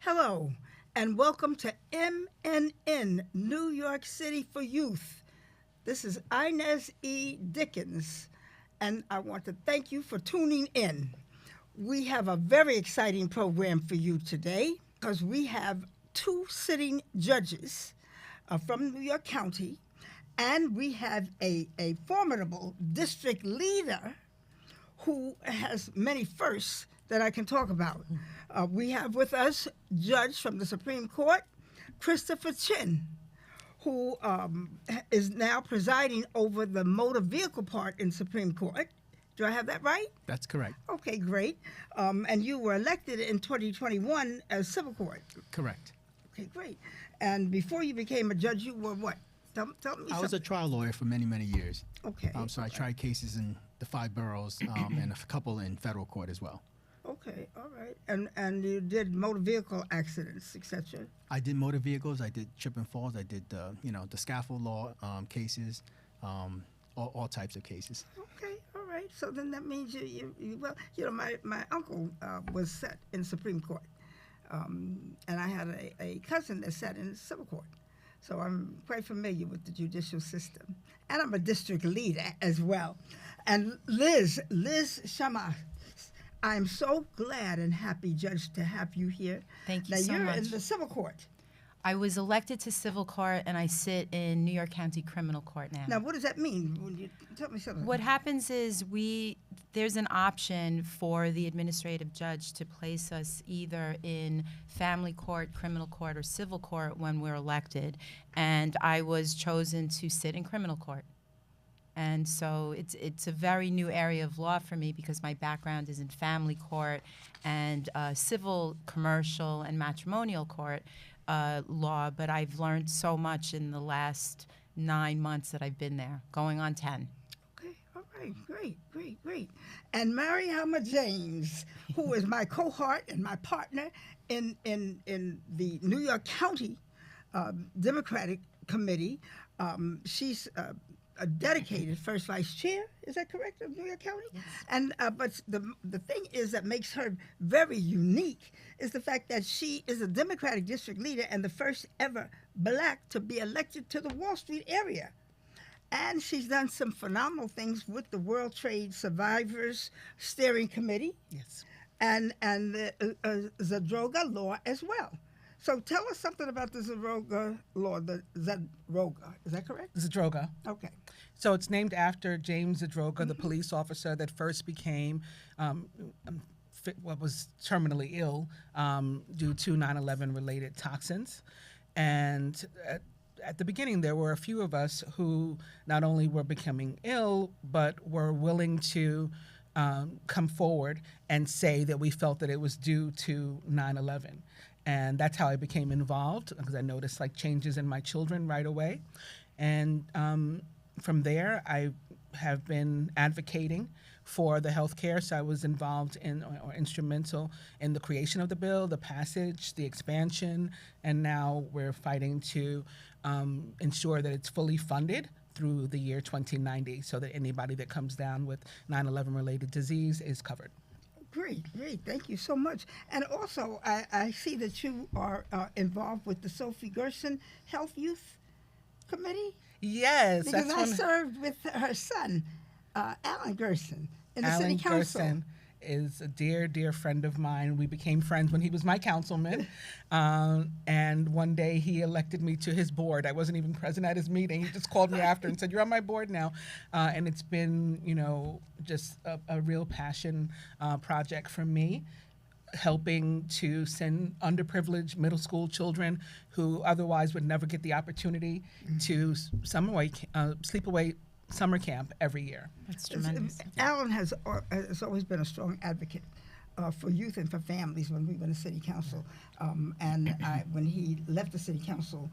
Hello, and welcome to MNN, New York City for Youth. This is Inez E. Dickens, and I want to thank you for tuning in. We have a very exciting program for you today because we have two sitting judges from New York County, and we have a formidable district leader who has many firsts that I can talk about. We have with us Judge from the Supreme Court, Christopher Chin, who is now presiding over the motor vehicle part in Supreme Court. Do I have that right? That's correct. Okay, great. And you were elected in 2021 as civil court. Correct. Okay, great. And before you became a judge, you were what? Tell me something. I was a trial lawyer for many, many years. Okay. So I tried cases in the 5 boroughs and a couple in federal court as well. Okay, all right. And you did motor vehicle accidents, etc. I did motor vehicles. I did trip and falls. I did the scaffold law cases, all types of cases. Okay, all right. So then that means my uncle was set in Supreme Court, and I had a cousin that sat in civil court. So I'm quite familiar with the judicial system, and I'm a district leader as well. And Liz Shama, I'm so glad and happy, Judge, to have you here. Thank you now, so you're much. in the civil court. I was elected to civil court, and I sit in New York County Criminal Court now. Now, what does that mean? When you tell me something. What happens is there's an option for the administrative judge to place us either in family court, criminal court, or civil court when we're elected. And I was chosen to sit in criminal court. And so it's a very new area of law for me because my background is in family court and civil, commercial, and matrimonial court law. But I've learned so much in the last 9 months that I've been there, going on 10. Okay, all right, great. And Mariama James, who is my cohort and my partner in the New York County Democratic Committee. She's a dedicated first vice chair, is that correct, of New York County? Yes. And but the thing is that makes her very unique is the fact that she is a Democratic district leader and the first ever black to be elected to the Wall Street area. And she's done some phenomenal things with the World Trade Survivors Steering Committee. Yes. And the Zadroga law as well. So tell us something about the Zadroga law, the Zadroga. Is that correct? Zadroga. Okay. So it's named after James Zadroga, the police officer that first became was terminally ill due to 9/11 related toxins. And at the beginning, there were a few of us who not only were becoming ill, but were willing to come forward and say that we felt that it was due to 9/11. And that's how I became involved because I noticed changes in my children right away. And from there, I have been advocating for the health care. So I was involved in or instrumental in the creation of the bill, the passage, the expansion, and now we're fighting to ensure that it's fully funded through the year 2090 so that anybody that comes down with 9/11 related disease is covered. Great. Thank you so much. And also, I see that you are involved with the Sophie Gerson Health Youth Committee. Yes. Because I served with her son, Alan Gerson, in the Alan city council. Gerson is a dear, dear friend of mine. We became friends when he was my councilman. And one day he elected me to his board. I wasn't even present at his meeting. He just called me after and said, "You're on my board now." And it's been, just a real passion project for me, helping to send underprivileged middle school children who otherwise would never get the opportunity to sleepaway summer camp every year. That's tremendous. Alan has always been a strong advocate for youth and for families when we were in the city council. And when he left the city council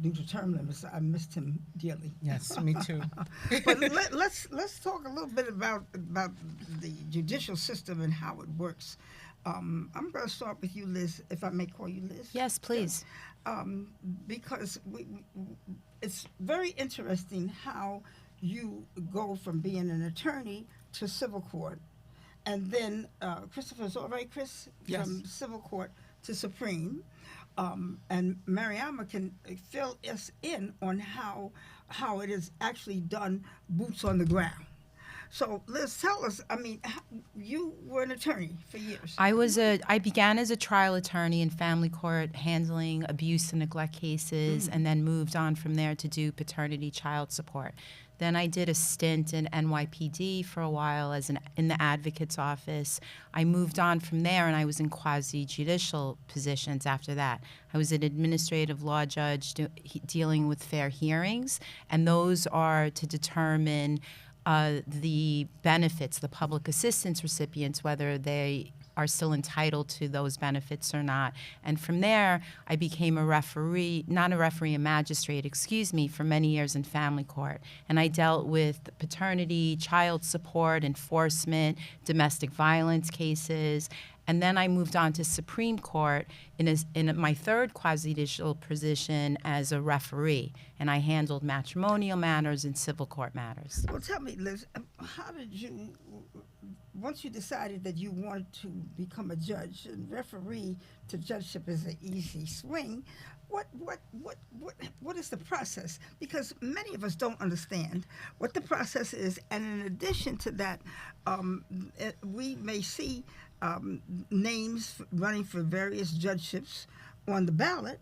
due to term limits, I missed him dearly. Yes, me too. But let's talk a little bit about the judicial system and how it works. I'm going to start with you, Liz, if I may call you Liz. Yes, please. Because it's very interesting how you go from being an attorney to civil court. And then Christopher, is all right, Chris? Yes. From civil court to Supreme, and Mariama can fill us in on how it is actually done, boots on the ground. So Liz, tell us. I mean, you were an attorney for years. I began as a trial attorney in family court, handling abuse and neglect cases, and then moved on from there to do paternity child support. Then I did a stint in NYPD for a while in the advocate's office. I moved on from there, and I was in quasi-judicial positions after that. I was an administrative law judge dealing with fair hearings, and those are to determine the benefits, the public assistance recipients, whether they are still entitled to those benefits or not. And from there, I became a referee, not a referee, a magistrate, for many years in family court. And I dealt with paternity, child support, enforcement, domestic violence cases. And then I moved on to Supreme Court in my third quasi-judicial position as a referee. And I handled matrimonial matters and civil court matters. Well, tell me, Liz, how did you, once you decided that you wanted to become a judge, and referee to judgeship is an easy swing, what is the process? Because many of us don't understand what the process is, and in addition to that, we may see names running for various judgeships on the ballot,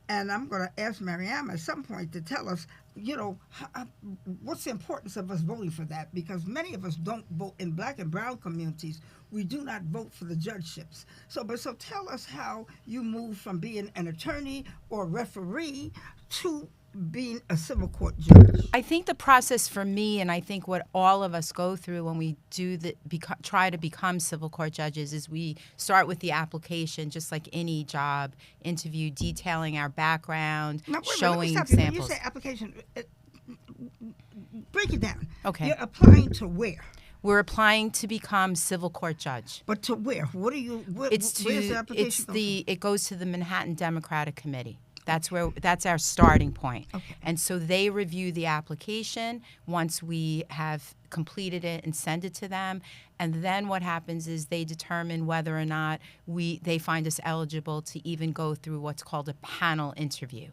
and I'm going to ask Mariama at some point to tell us, what's the importance of us voting for that? Because many of us don't vote in black and brown communities. We do not vote for the judgeships. So tell us how you move from being an attorney or referee to being a civil court judge. I think the process for me, and I think what all of us go through when we do try to become civil court judges, is we start with the application, just like any job interview, detailing our background, showing examples. When you say application, break it down. Okay. You're applying to where? We're applying to become civil court judge. But to where? What are you? Where's the application? It goes to the Manhattan Democratic Committee. That's our starting point. Okay. And so they review the application once we have completed it and send it to them. And then what happens is they determine whether or not they find us eligible to even go through what's called a panel interview.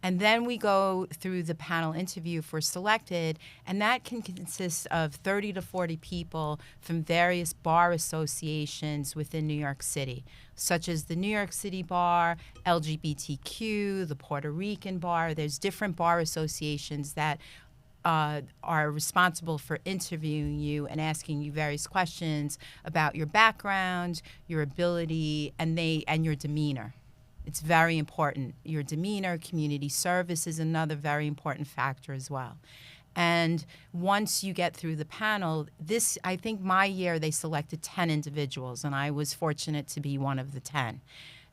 And then we go through the panel interview if we're selected, and that can consist of 30 to 40 people from various bar associations within New York City, such as the New York City Bar, LGBTQ, the Puerto Rican Bar. There's different bar associations that are responsible for interviewing you and asking you various questions about your background, your ability, and your demeanor. It's very important. Your demeanor, community service is another very important factor as well. And once you get through the panel, I think my year they selected 10 individuals, and I was fortunate to be one of the 10.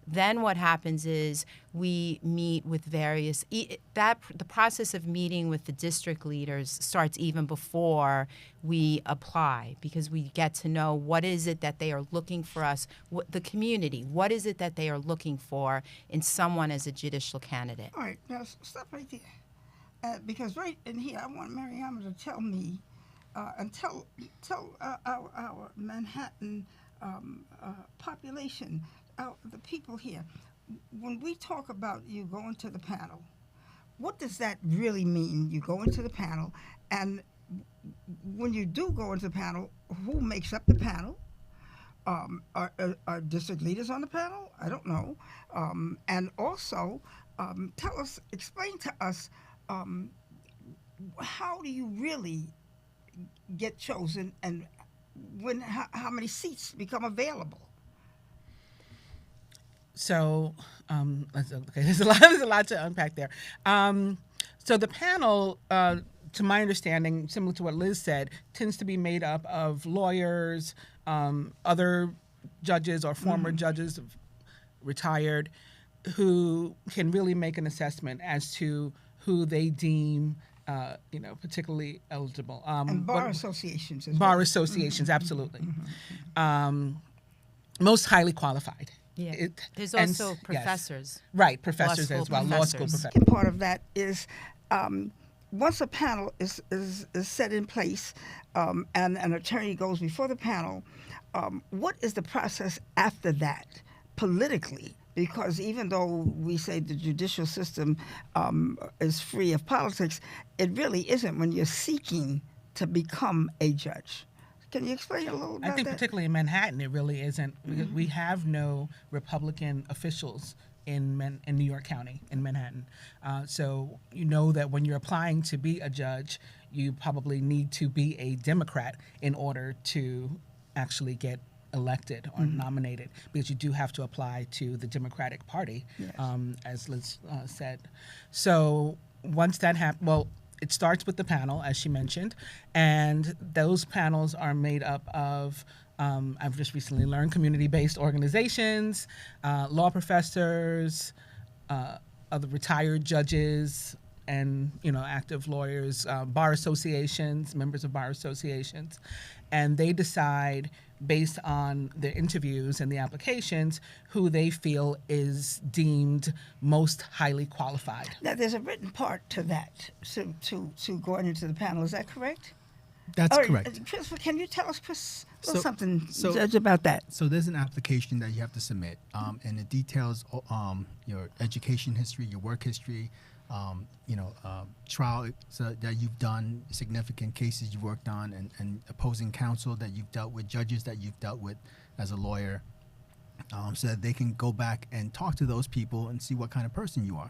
Then what happens is we meet with the process of meeting with the district leaders starts even before we apply, because we get to know what is it that they are looking for us, the community, what is it that they are looking for in someone as a judicial candidate. All right, now stop right there. Because right in here, I want Mariama to tell me and tell our Manhattan population, the people here, when we talk about you going to the panel, what does that really mean? You go into the panel, and when you do go into the panel, who makes up the panel? Are district leaders on the panel? I don't know. And also, explain to us, how do you really get chosen, and how many seats become available? So, there's a lot to unpack there. So the panel, to my understanding, similar to what Liz said, tends to be made up of lawyers, other judges or former judges, retired, who can really make an assessment as to who they deem, particularly eligible. And bar associations as well. Bar associations, absolutely. Most highly qualified. Yeah. There's also professors. Yes. Right, professors as well, law school professors. And part of that is once a panel is set in place and an attorney goes before the panel, what is the process after that? politically? Because even though we say the judicial system is free of politics, it really isn't when you're seeking to become a judge. Can you explain a little about I think that? particularly in Manhattan, it really isn't because we have no Republican officials in New York County, in Manhattan. So you know that when you're applying to be a judge, you probably need to be a Democrat in order to actually get elected or nominated, because you do have to apply to the Democratic Party, Yes. as Liz said. So once that happens, well, it starts with the panel, as she mentioned, and those panels are made up of, I've just recently learned, community-based organizations, law professors, other retired judges, and active lawyers, bar associations, members of bar associations, and they decide based on the interviews and the applications who they feel is deemed most highly qualified. Now, there's a written part to that, to going into the panel. Is that correct? That's All right, correct. Chris, can you tell us, Chris, a little So- something, so- Judge, about that? So there's an application that you have to submit, and it details your education history, your work history, trial that you've done, significant cases you've worked on, and opposing counsel that you've dealt with, judges that you've dealt with as a lawyer, so that they can go back and talk to those people and see what kind of person you are.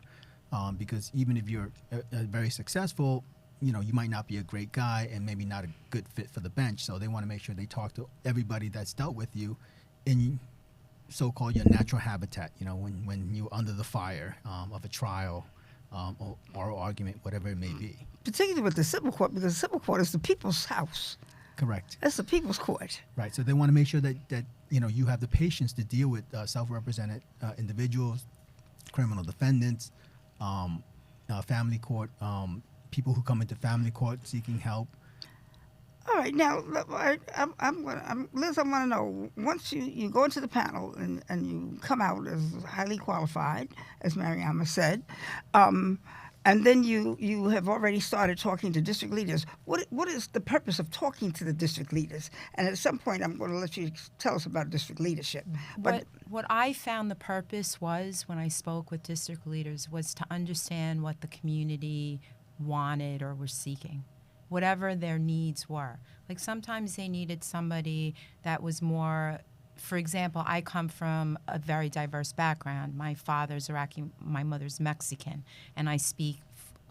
Because even if you're very successful, you might not be a great guy and maybe not a good fit for the bench. So they want to make sure they talk to everybody that's dealt with you in so-called your natural habitat, when you're under the fire of a trial, or oral argument, whatever it may be. Particularly with the civil court, because the civil court is the people's house. Correct. That's the people's court. Right. So they want to make sure that you have the patience to deal with self-represented individuals, criminal defendants, family court, people who come into family court seeking help. All right, now, Liz, I want to know, once you go into the panel and you come out as highly qualified, as Mariama said, and then you have already started talking to district leaders, what is the purpose of talking to the district leaders? And at some point, I'm going to let you tell us about district leadership. But What I found the purpose was, when I spoke with district leaders, was to understand what the community wanted or were seeking, whatever their needs were. Like sometimes they needed somebody that was more, for example, I come from a very diverse background. My father's Iraqi, my mother's Mexican, and I speak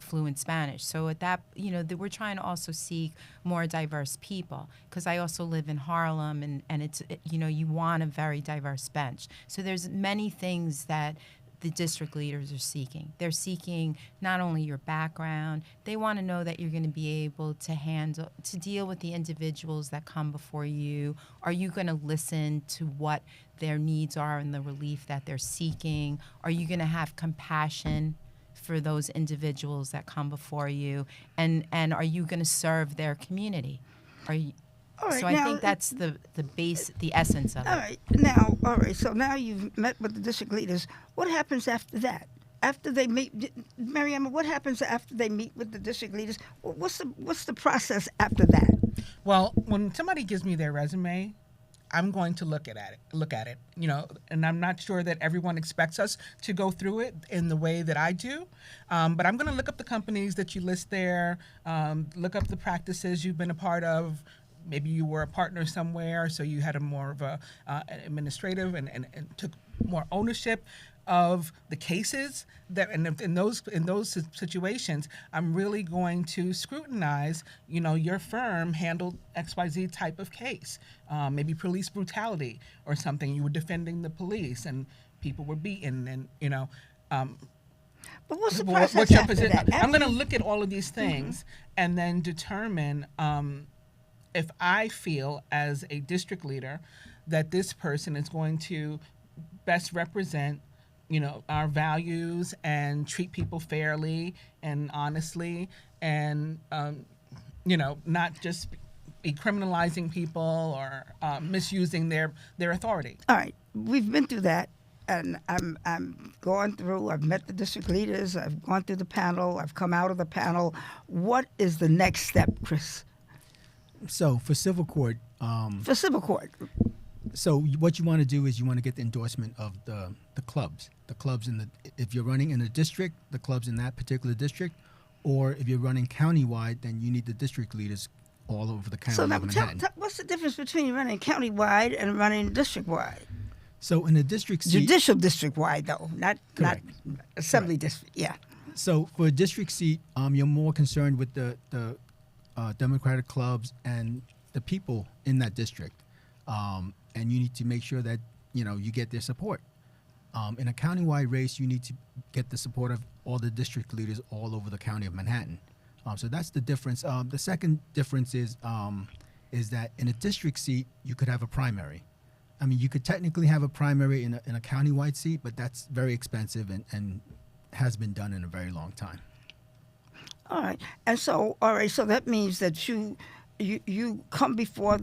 fluent Spanish. So at that, we're trying to also seek more diverse people, because I also live in Harlem, and it's, you want a very diverse bench. So there's many things that the district leaders are seeking. They're seeking not only your background, they want to know that you're going to be able to deal with the individuals that come before you. Are you going to listen to what their needs are and the relief that they're seeking? Are you going to have compassion for those individuals that come before you? And are you going to serve their community? Are you? all right, So I now, think that's the base, the essence of all it. right. So now you've met with the district leaders. What happens after that? After they meet, Mariama, what happens after they meet with the district leaders? What's the process after that? Well, when somebody gives me their resume, I'm going to look at it, and I'm not sure that everyone expects us to go through it in the way that I do, but I'm going to look up the companies that you list there, look up the practices you've been a part of. Maybe you were a partner somewhere, so you had a more of a administrative and took more ownership of the cases that, and in those situations, I'm really going to scrutinize, your firm handled XYZ type of case, maybe police brutality or something. You were defending the police and people were beaten, and But what's the what's process your after position? that? I'm going to look at all of these things and then determine if I feel as a district leader that this person is going to best represent, our values and treat people fairly and honestly, and not just be criminalizing people or misusing their authority. All right, we've been through that, and I'm going through. I've met the district leaders. I've gone through the panel. I've come out of the panel. What is the next step, Chris? So for civil court, For civil court, So what you want to do is you want to get the endorsement of the clubs. The clubs if you're running in a district, the clubs in that particular district, or if you're running countywide, then you need the district leaders all over the county So of now, Manhattan. what's the difference between running countywide and running district-wide? So in a district seat, Judicial district-wide, though, not Correct. assembly district. Yeah. so for a district seat, you're more concerned with the Democratic clubs and the people in that district, and you need to make sure that you get their support. In a countywide race, you need to get the support of all the district leaders all over the county of Manhattan. So that's the difference. The second difference is that in a district seat, you could have a primary. I mean, you could technically have a primary in a countywide seat, but that's very expensive and has been done in a very long time. All right. And so, so that means that you come before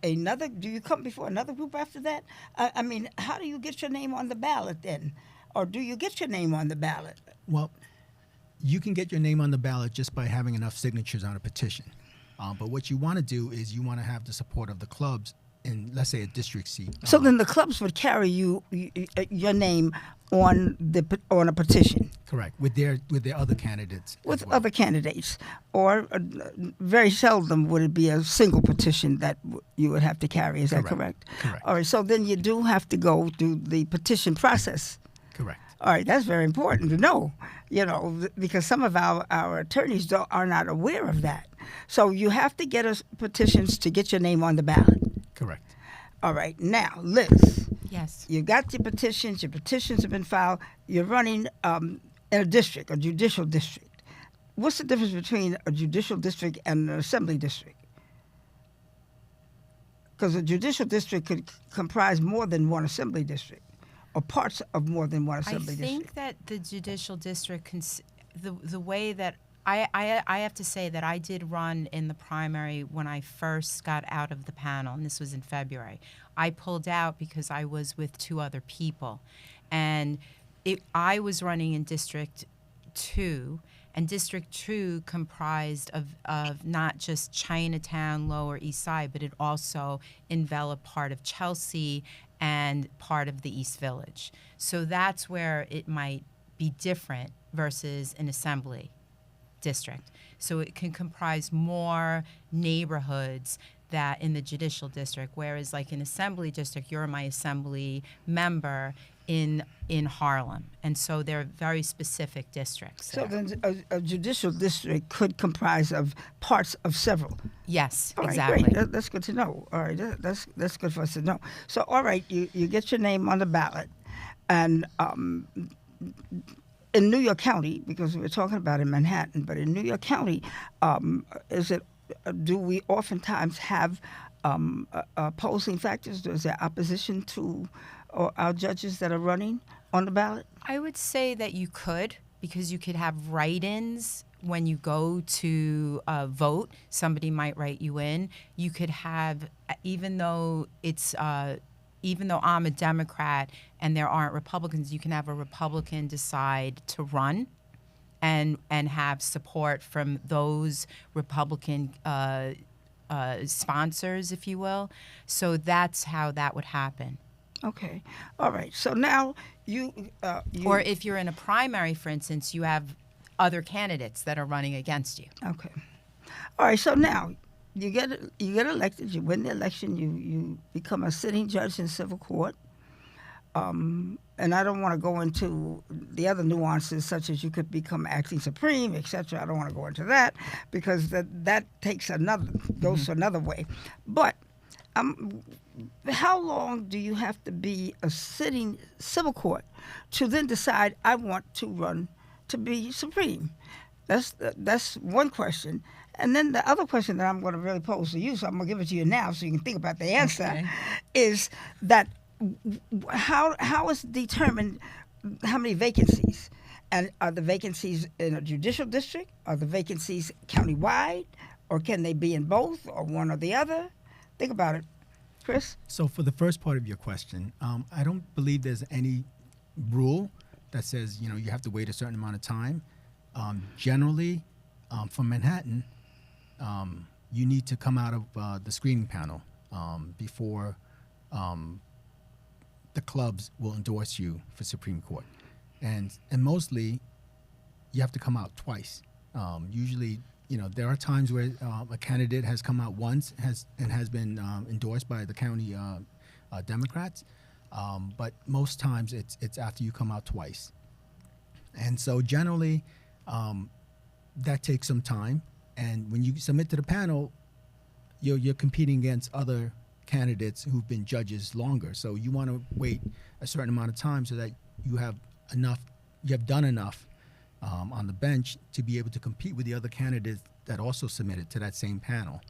another. Do you come before another group after that? I mean, how do you get your name on the ballot then, or do you get your name on the ballot? Well, you can get your name on the ballot just by having enough signatures on a petition. But what you want to do is you want to have the support of the clubs in, let's say, a district seat. So then the clubs would carry your name on a petition. Correct, with their other candidates. With as well. other candidates, or very seldom would it be a single petition that you would have to carry. Is that correct? Correct. All right. So then you do have to go through the petition process. Correct. All right, that's very important to know, because some of our attorneys are not aware of that. So you have to get us petitions to get your name on the ballot. Correct. All right, now, Liz, Yes. you got your petitions have been filed, you're running in a district, a judicial district. What's the difference between a judicial district and an assembly district? Because a judicial district could comprise more than one assembly district, or parts of more than one assembly I district. think that the judicial district, the way that I have to say that I did run in the primary when I first got out of the panel, and this was in February. I pulled out because I was with two other people, and I was running in District 2, and District 2 comprised of not just Chinatown, Lower East Side, but it also enveloped part of Chelsea and part of the East Village. So that's where it might be different versus an assembly district. So it can comprise more neighborhoods that in the judicial district, whereas like in assembly district, you're my assembly member in Harlem. And so they're very specific districts. So there. then a judicial district could comprise of parts of several. Yes, All right, exactly. great. That's good to know. All right, that's good for us to know. So, all right, you get your name on the ballot, and in New York County, because we're talking about in Manhattan, but in New York County, do we oftentimes have opposing factors? Is there opposition to our judges that are running on the ballot? I would say that you could, because you could have write-ins when you go to vote. Somebody might write you in. You could have, even though I'm a Democrat and there aren't Republicans, you can have a Republican decide to run and have support from those Republican sponsors, if you will. So that's how that would happen. Okay. All right. So now you Or if you're in a primary, for instance, you have other candidates that are running against you. Okay. All right. So now you get elected. You win the election. You become a sitting judge in civil court. And I don't want to go into the other nuances, such as you could become acting supreme, etc. I don't want to go into that because that goes to another way. But how long do you have to be a sitting civil court to then decide I want to run to be supreme? That's one question. And then the other question that I'm going to really pose to you, so I'm going to give it to you now so you can think about the answer, is that how is determined how many vacancies? And are the vacancies in a judicial district? Are the vacancies countywide? Or can they be in both or one or the other? Think about it. Chris? So for the first part of your question, I don't believe there's any rule that says, you have to wait a certain amount of time. Generally, for Manhattan, you need to come out of the screening panel before the clubs will endorse you for Supreme Court, and mostly you have to come out twice. Usually, there are times where a candidate has come out once has been endorsed by the county Democrats, but most times it's after you come out twice, and so generally that takes some time. And when you submit to the panel, you're competing against other candidates who've been judges longer. So you want to wait a certain amount of time so that you have done enough on the bench to be able to compete with the other candidates that also submitted to that same panel,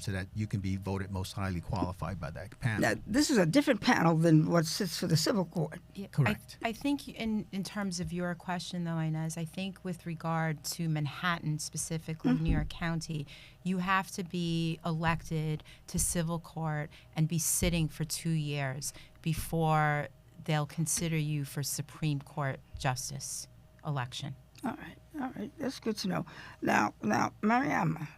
so that you can be voted most highly qualified by that panel. Now, this is a different panel than what sits for the civil court. Yeah, Correct. I think in terms of your question, though, Inez, I think with regard to Manhattan, specifically New York County, you have to be elected to civil court and be sitting for 2 years before they'll consider you for Supreme Court justice election. All right, that's good to know. Now, Mariama,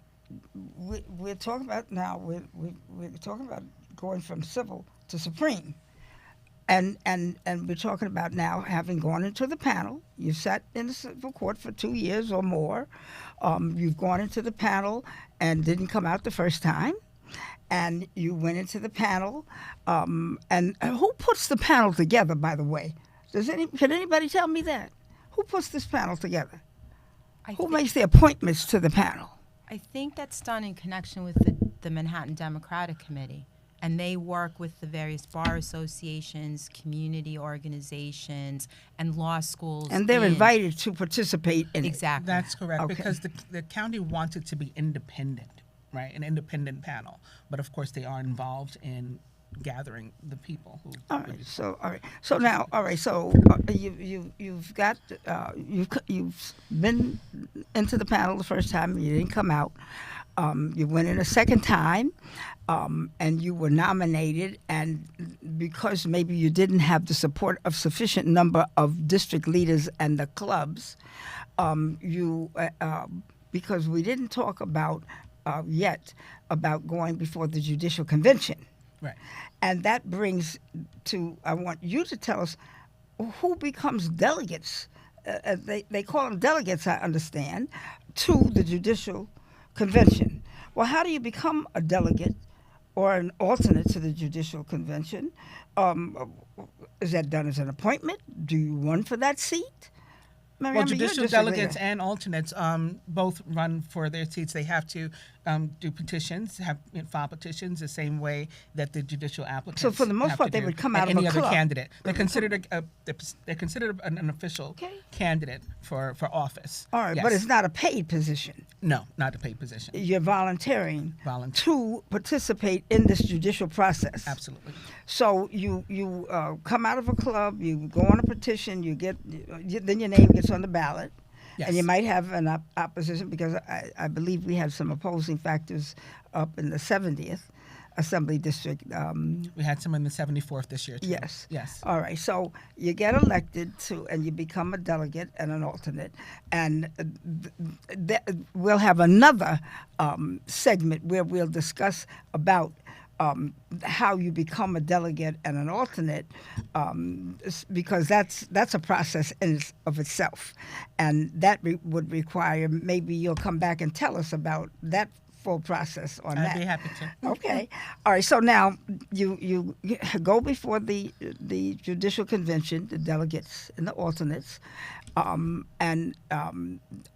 we're talking about now. We're talking about going from civil to Supreme, and we're talking about now having gone into the panel. You sat in the civil court for 2 years or more. You've gone into the panel and didn't come out the first time, and you went into the panel. And who puts the panel together, by the way? Can anybody tell me that? Who puts this panel together? Who makes the appointments to the panel? I think that's done in connection with the Manhattan Democratic Committee, and they work with the various bar associations, community organizations, and law schools. And they're invited to participate in it. Exactly. That's correct, Okay. because the county wants it to be independent, right? An independent panel. But of course, they are involved in gathering the people who. All right. So now, you've been into the panel the first time. You didn't come out. You went in a second time, and you were nominated. And because maybe you didn't have the support of sufficient number of district leaders and the clubs, because we didn't talk about yet about going before the Judicial Convention. Right. And that brings to, I want you to tell us who becomes delegates. They call them delegates, I understand, to the Judicial Convention. Well, how do you become a delegate or an alternate to the Judicial Convention? Is that done as an appointment? Do you run for that seat? Well, Mariama, you're judicial district delegates leader. and alternates both run for their seats. They have to do petitions, file petitions the same way that the judicial applicants. So for the most have part, to they do, would come and out of any a other club. candidate. They're considered they're considered an official Okay. candidate for office. All right, Yes. but it's not a paid position. No, not a paid position. You're volunteering Volunteer. to participate in this judicial process. Absolutely. So you come out of a club, you go on a petition, then your name gets on the ballot, Yes. and you might have an opposition because I believe we have some opposing factors up in the 70th Assembly District. We had some in the 74th this year too. Yes. Yes. All right. So you get elected and you become a delegate and an alternate, and we'll have another segment where we'll discuss about how you become a delegate and an alternate, because that's a process of itself, and that would require, maybe you'll come back and tell us about that full process on that. I'd be happy to. Okay. All right. So now you go before the Judicial Convention, the delegates and the alternates, and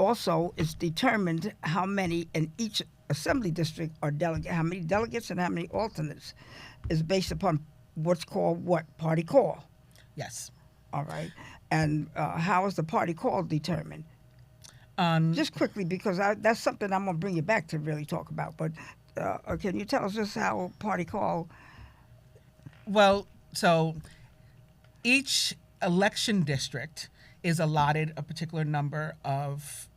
also it's determined how many in each assembly district are how many delegates and how many alternates is based upon what's called party call. Yes. All right. And how is the party call determined? Just quickly, because that's something I'm going to bring you back to really talk about. But can you tell us just how party call? Well, so each election district is allotted a particular number of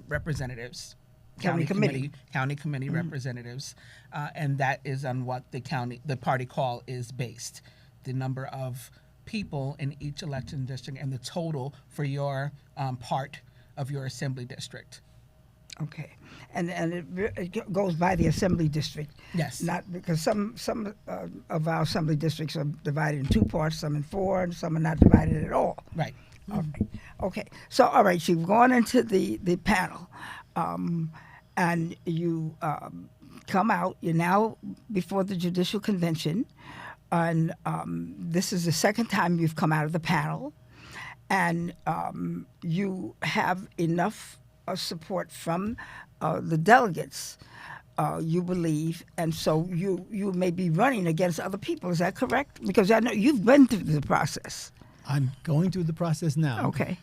representatives, County committee representatives, and that is on what the party call is based. The number of people in each election district and the total for your part of your assembly district. Okay, and it goes by the assembly district. Yes. Not because some of our assembly districts are divided in two parts, some in four, and some are not divided at all. Right. All right. Okay. So, all right, you've gone into the panel, and you come out. You're now before the Judicial Convention, and this is the second time you've come out of the panel, and you have enough support from the delegates. You believe, and so you may be running against other people. Is that correct? Because I know you've been through the process. I'm going through the process now. Okay.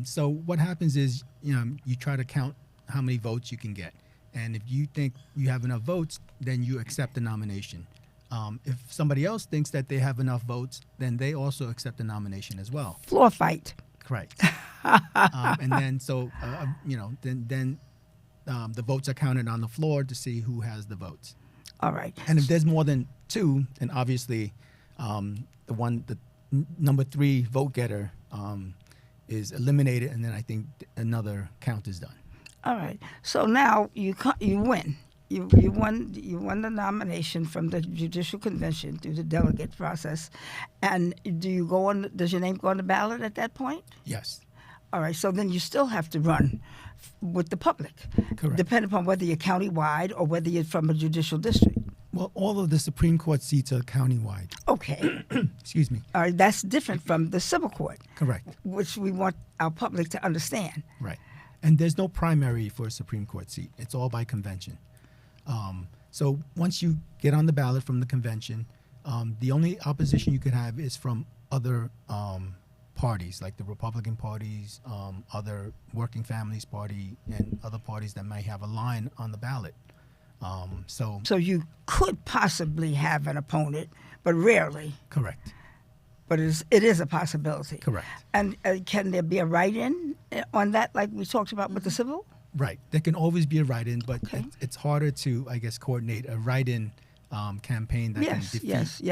So what happens is, you try to count how many votes you can get, and if you think you have enough votes, then you accept the nomination. If somebody else thinks that they have enough votes, then they also accept the nomination as well. Floor fight. Correct. And then then the votes are counted on the floor to see who has the votes. All right. And if there's more than two, then obviously the number 3 vote getter is eliminated, and then I think another count is done. All right. So now you win. You won the nomination from the Judicial Convention through the delegate process, and does your name go on the ballot at that point? Yes. All right. So then you still have to run with the public, Correct. depending upon whether you're countywide or whether you're from a judicial district. Well, all of the Supreme Court seats are countywide. Okay. Excuse me. All right. That's different from the civil court, Correct. which we want our public to understand. Right. And there's no primary for a Supreme Court seat. It's all by convention. So once you get on the ballot from the convention, the only opposition you could have is from other parties, like the Republican parties, other Working Families Party, and other parties that might have a line on the ballot. So you could possibly have an opponent, but rarely. correct. But it is a possibility. Correct. And can there be a write-in on that, like we talked about with the civil? Right. There can always be a write-in, but Okay. it's harder to, I guess, coordinate a write-in campaign that can defeat Yes.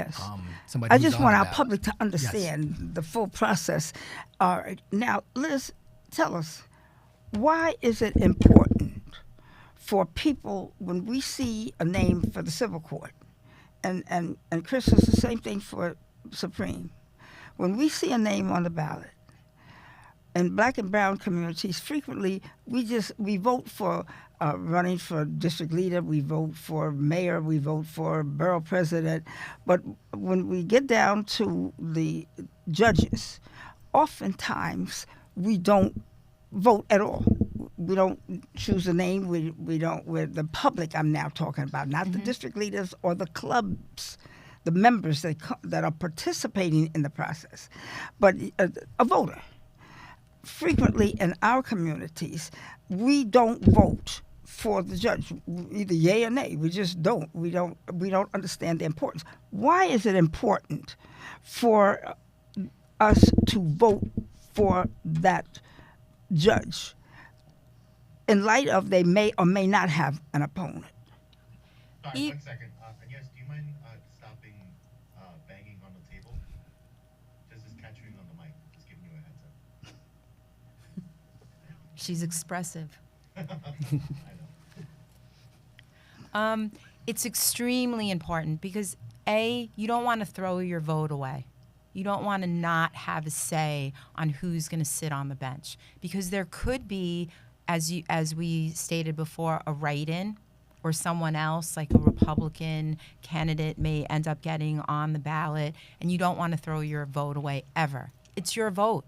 somebody I who's just on want the our ballot. public to understand the full process. All right. Now, Liz, tell us, why is it important for people when we see a name for the civil court, and Chris, is the same thing for Supreme. When we see a name on the ballot, in black and brown communities, frequently we vote for running for district leader, we vote for mayor, we vote for borough president. But when we get down to the judges, oftentimes we don't vote at all. We don't choose a name. We don't. We're the public. I'm now talking about, not the district leaders or the clubs, the members that are participating in the process, but a voter. Frequently in our communities, we don't vote for the judge, either yay or nay. We just don't. We don't understand the importance. Why is it important for us to vote for that judge in light of they may or may not have an opponent? Sorry, 1 second. Yes, do you mind stopping banging on the table? Just is capturing on the mic. Just giving you a heads up. She's expressive. I know. It's extremely important because A, you don't want to throw your vote away. You don't want to not have a say on who's going to sit on the bench, because there could be, as we stated before, a write-in, or someone else, like a Republican candidate, may end up getting on the ballot, and you don't want to throw your vote away ever. It's your vote.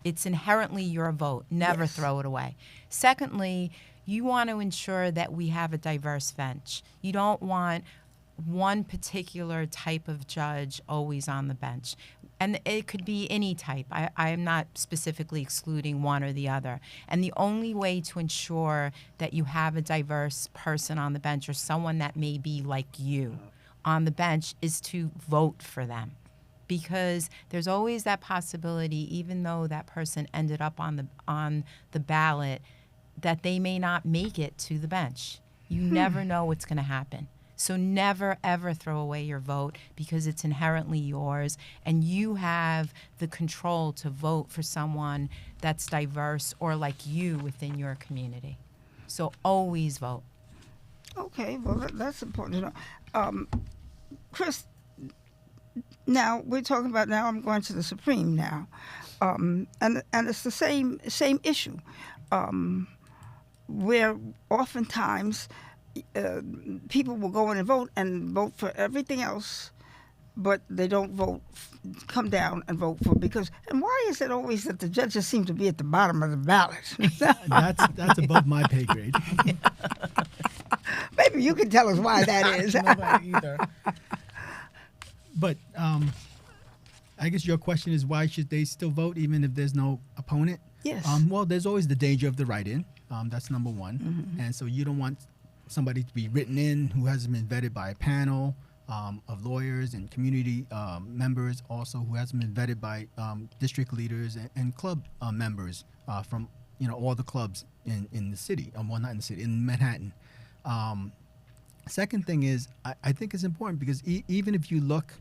It's inherently your vote. Never Yes. throw it away. Secondly, you want to ensure that we have a diverse bench. You don't want one particular type of judge always on the bench. And it could be any type. I am not specifically excluding one or the other. And the only way to ensure that you have a diverse person on the bench, or someone that may be like you on the bench, is to vote for them. Because there's always that possibility, even though that person ended up on the ballot, that they may not make it to the bench. You never know what's going to happen. So never, ever throw away your vote, because it's inherently yours, and you have the control to vote for someone that's diverse or like you within your community. So always vote. Okay, well, that's important to know. Chris, now we're talking about, now I'm going to the Supreme now. And it's the same issue, where oftentimes people will go in and vote for everything else, but they don't come down and vote for, and why is it always that the judges seem to be at the bottom of the ballot? That's above my pay grade. Maybe you can tell us why that is. I don't know that either. But I guess your question is, why should they still vote even if there's no opponent? Yes. Well, there's always the danger of the write-in. That's number one. Mm-hmm. And so you don't want somebody to be written in who hasn't been vetted by a panel of lawyers and community members, also who hasn't been vetted by district leaders and club members from all the clubs in the city. Well, not in the city, in Manhattan. Second thing is, I think it's important because even if you look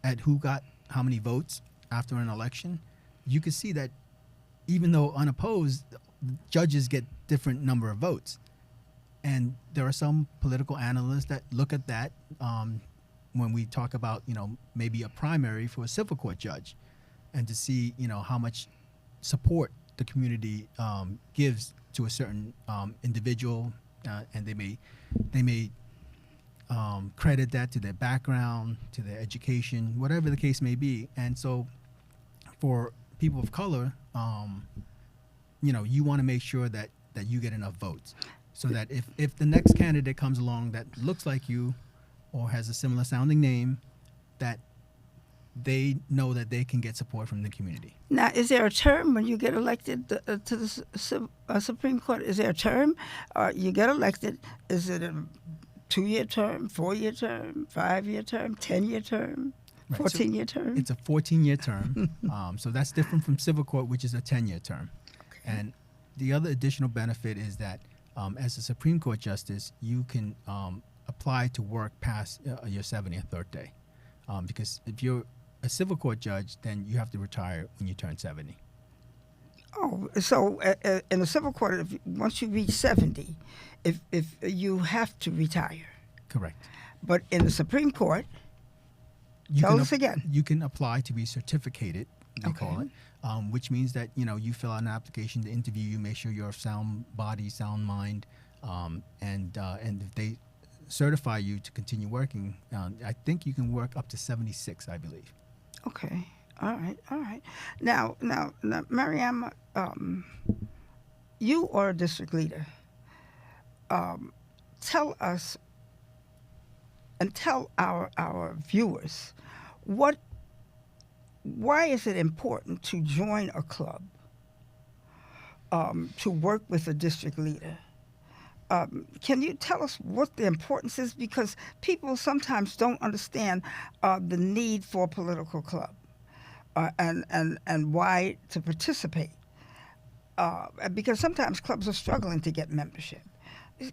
at who got how many votes after an election, you can see that even though unopposed, judges get different number of votes. And there are some political analysts that look at that when we talk about, maybe a primary for a civil court judge, and to see, how much support the community gives to a certain individual, and they may credit that to their background, to their education, whatever the case may be. And so for people of color, you want to make sure that you get enough votes, so that if the next candidate comes along that looks like you or has a similar sounding name, that they know that they can get support from the community. Now, is there a term when you get elected to the Supreme Court? Is there a term? You get elected, is it a 2-year term, 4-year term, 5-year term, 10-year term, Right. 14-year term? It's a 14-year term. So that's different from civil court, which is a 10-year term. Okay. And the other additional benefit is that as a Supreme Court justice, you can apply to work past your 70th birthday. Because if you're a civil court judge, then you have to retire when you turn 70. Oh, so in the civil court, once you reach 70, if you have to retire. Correct. But in the Supreme Court, You tell can us again. You can apply to be certificated, they call Okay. it, which means that you fill out an application to interview you, make sure you're of sound body, sound mind, and if they certify you to continue working, I think you can work up to 76, I believe. Okay. All right. Now, Mariam, you are a district leader. Tell us and tell our viewers why is it important to join a club, to work with a district leader? Can you tell us what the importance is? Because people sometimes don't understand the need for a political club and why to participate. Because sometimes clubs are struggling to get membership.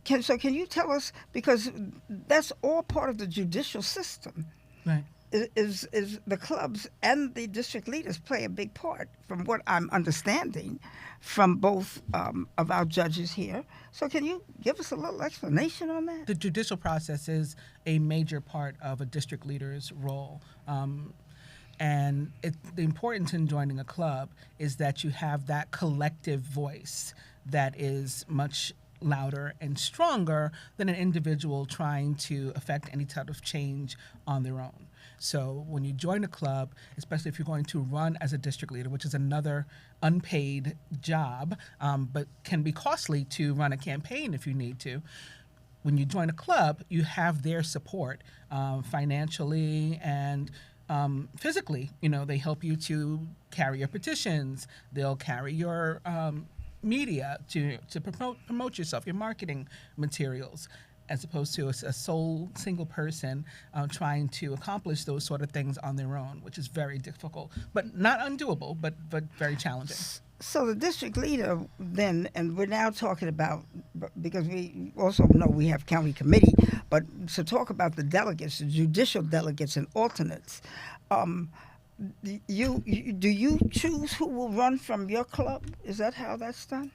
Can you tell us, because that's all part of the judicial system, Right. is the clubs and the district leaders play a big part, from what I'm understanding from both of our judges here. So can you give us a little explanation on that? The judicial process is a major part of a district leader's role. And the importance in joining a club is that you have that collective voice that is much louder and stronger than an individual trying to affect any type of change on their own. So when you join a club, especially if you're going to run as a district leader, which is another unpaid job, but can be costly to run a campaign if you need to, when you join a club, you have their support financially and physically. They help you to carry your petitions. They'll carry your media to promote yourself, your marketing materials, as opposed to a sole single person trying to accomplish those sort of things on their own, which is very difficult, but not undoable, but very challenging. So the district leader then, and we're now talking about, because we also know we have county committee, but to talk about the delegates, the judicial delegates and alternates, do you choose who will run from your club? Is that how that's done?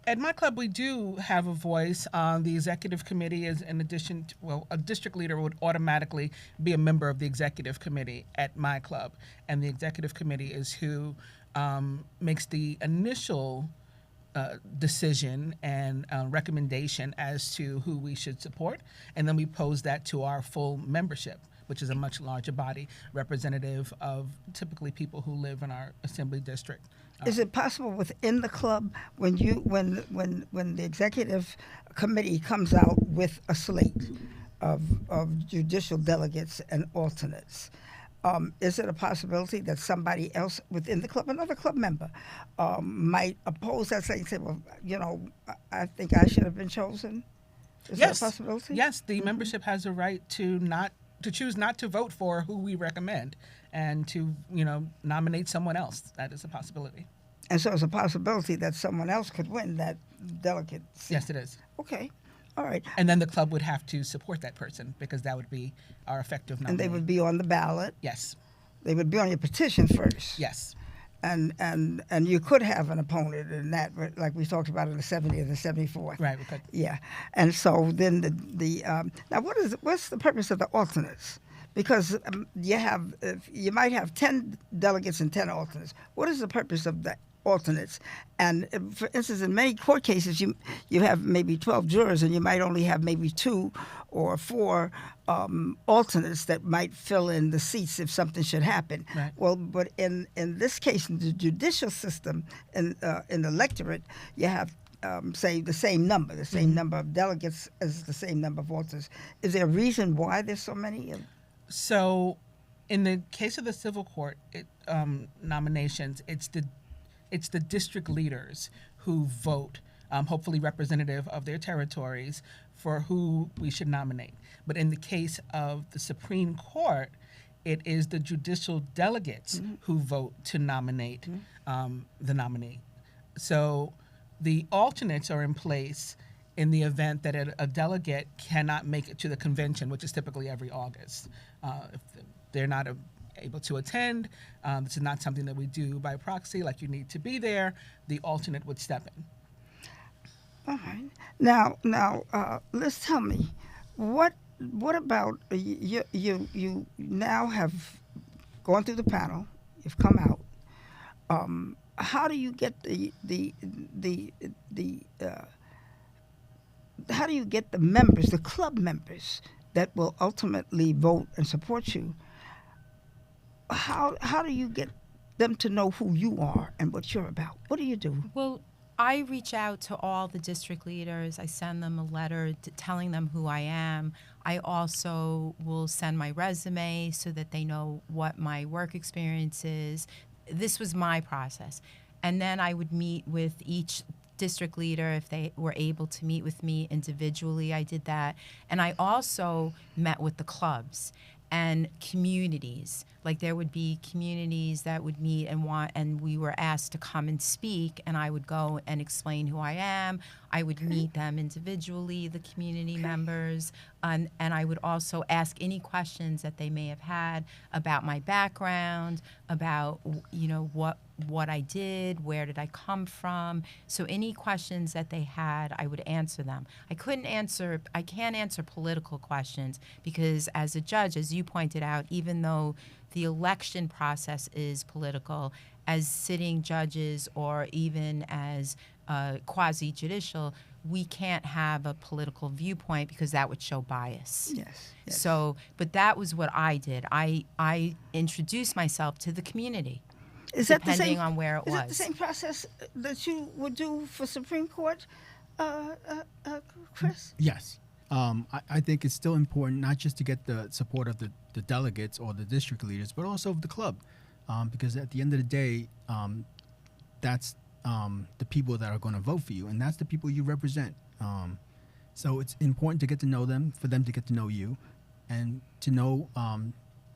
At my club, we do have a voice. The executive committee is, in addition to, well, a district leader would automatically be a member of the executive committee at my club. And the executive committee is who makes the initial decision and recommendation as to who we should support. And then we pose that to our full membership, which is a much larger body, representative of typically people who live in our assembly district. Is it possible within the club when the executive committee comes out with a slate of judicial delegates and alternates? Is it a possibility that somebody else within the club, another club member, might oppose that slate and say, well, I think I should have been chosen? Is that a possibility? Yes, the membership has a right to choose not to vote for who we recommend and to, nominate someone else. That is a possibility. And so it's a possibility that someone else could win that delegate seat. Yes, it is. Okay. All right. And then the club would have to support that person because that would be our effective nominee. And they would be on the ballot. Yes. They would be on your petition first. Yes. And you could have an opponent in that, like we talked about in the 70th and 74th. Right, we could. Yeah. And so then now what's the purpose of the alternates? Because you might have 10 delegates and 10 alternates. What is the purpose of the alternates? And for instance, in many court cases, you have maybe 12 jurors, and you might only have maybe 2 or 4 alternates that might fill in the seats if something should happen. Right. Well, but in this case, in the judicial system, in the electorate, you have say the same number of delegates as the same number of alternates. Is there a reason why there's so many? So, in the case of the civil court nominations, it's the district leaders who vote, hopefully representative of their territories, for who we should nominate. But in the case of the Supreme Court, it is the judicial delegates who vote to nominate the nominee. So the alternates are in place in the event that a delegate cannot make it to the convention, which is typically every August. If they're not able to attend, this is not something that we do by proxy, like you need to be there, the alternate would step in. All right. Now, let's tell me, what about you now have gone through the panel, you've come out. How do you get how do you get the members, the club members, that will ultimately vote and support you? How do you get them to know who you are and what you're about? What do you do? Well, I reach out to all the district leaders. I send them a letter telling them who I am. I also will send my resume so that they know what my work experience is. This was my process. And then I would meet with each district leader if they were able to meet with me individually. I did that. And I also met with the clubs and communities. Like there would be communities that would meet and we were asked to come and speak, and I would go and explain who I am. I would meet them individually, the community members, and I would also ask any questions that they may have had about my background, about what I did, where did I come from. So any questions that they had, I would answer them. I can't answer political questions because as a judge, as you pointed out, even though the election process is political, as sitting judges or even as quasi-judicial, we can't have a political viewpoint because that would show bias. Yes. So, but that was what I did. I introduced myself to the community. Is that depending on where it was. Is it the same process that you would do for Supreme Court, Chris? Yes. I think it's still important not just to get the support of the delegates or the district leaders, but also of the club. Because at the end of the day, that's the people that are going to vote for you, and that's the people you represent. So it's important to get to know them, for them to get to know you, and to know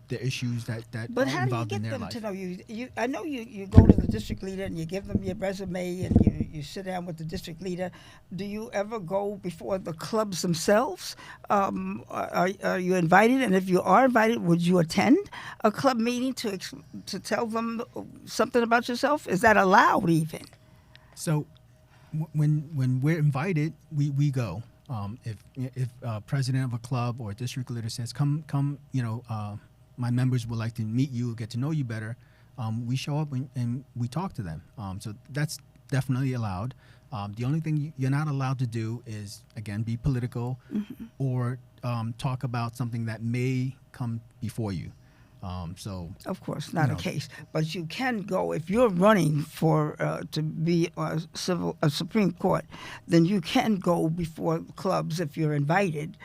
the issues that but are involved in their life. But how do you get them to know you? I know you go to the district leader and you give them your resume and you sit down with the district leader. Do you ever go before the clubs themselves? Are you invited? And if you are invited, would you attend a club meeting to tell them something about yourself? Is that allowed even? So When we're invited, we go. If president of a club or district leader says, come, my members would like to meet you, get to know you better, we show up and we talk to them. So that's definitely allowed. The only thing you're not allowed to do is, again, be political or talk about something that may come before you. Of course, not a case, but you can go if you're running for to be a Supreme Court. Then you can go before clubs if you're invited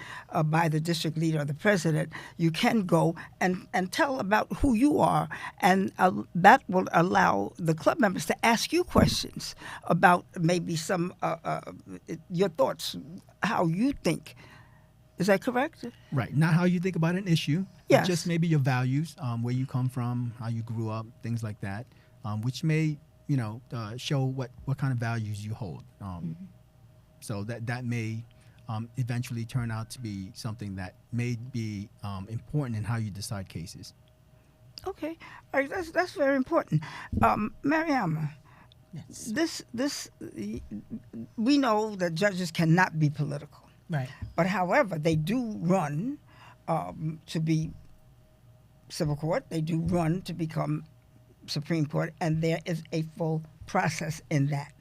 by the district leader or the president. You can go and tell about who you are, and that will allow the club members to ask you questions about maybe some your thoughts, how you think. Is that correct? Right. Not how you think about an issue. Yes. Just maybe your values, where you come from, how you grew up, things like that, which may, show what kind of values you hold. So that may eventually turn out to be something that may be important in how you decide cases. Okay. All right. That's very important. Mariama, Yes. this we know that judges cannot be political. Right. But however, they do run to be civil court. They do run to become Supreme Court, and there is a full process in that.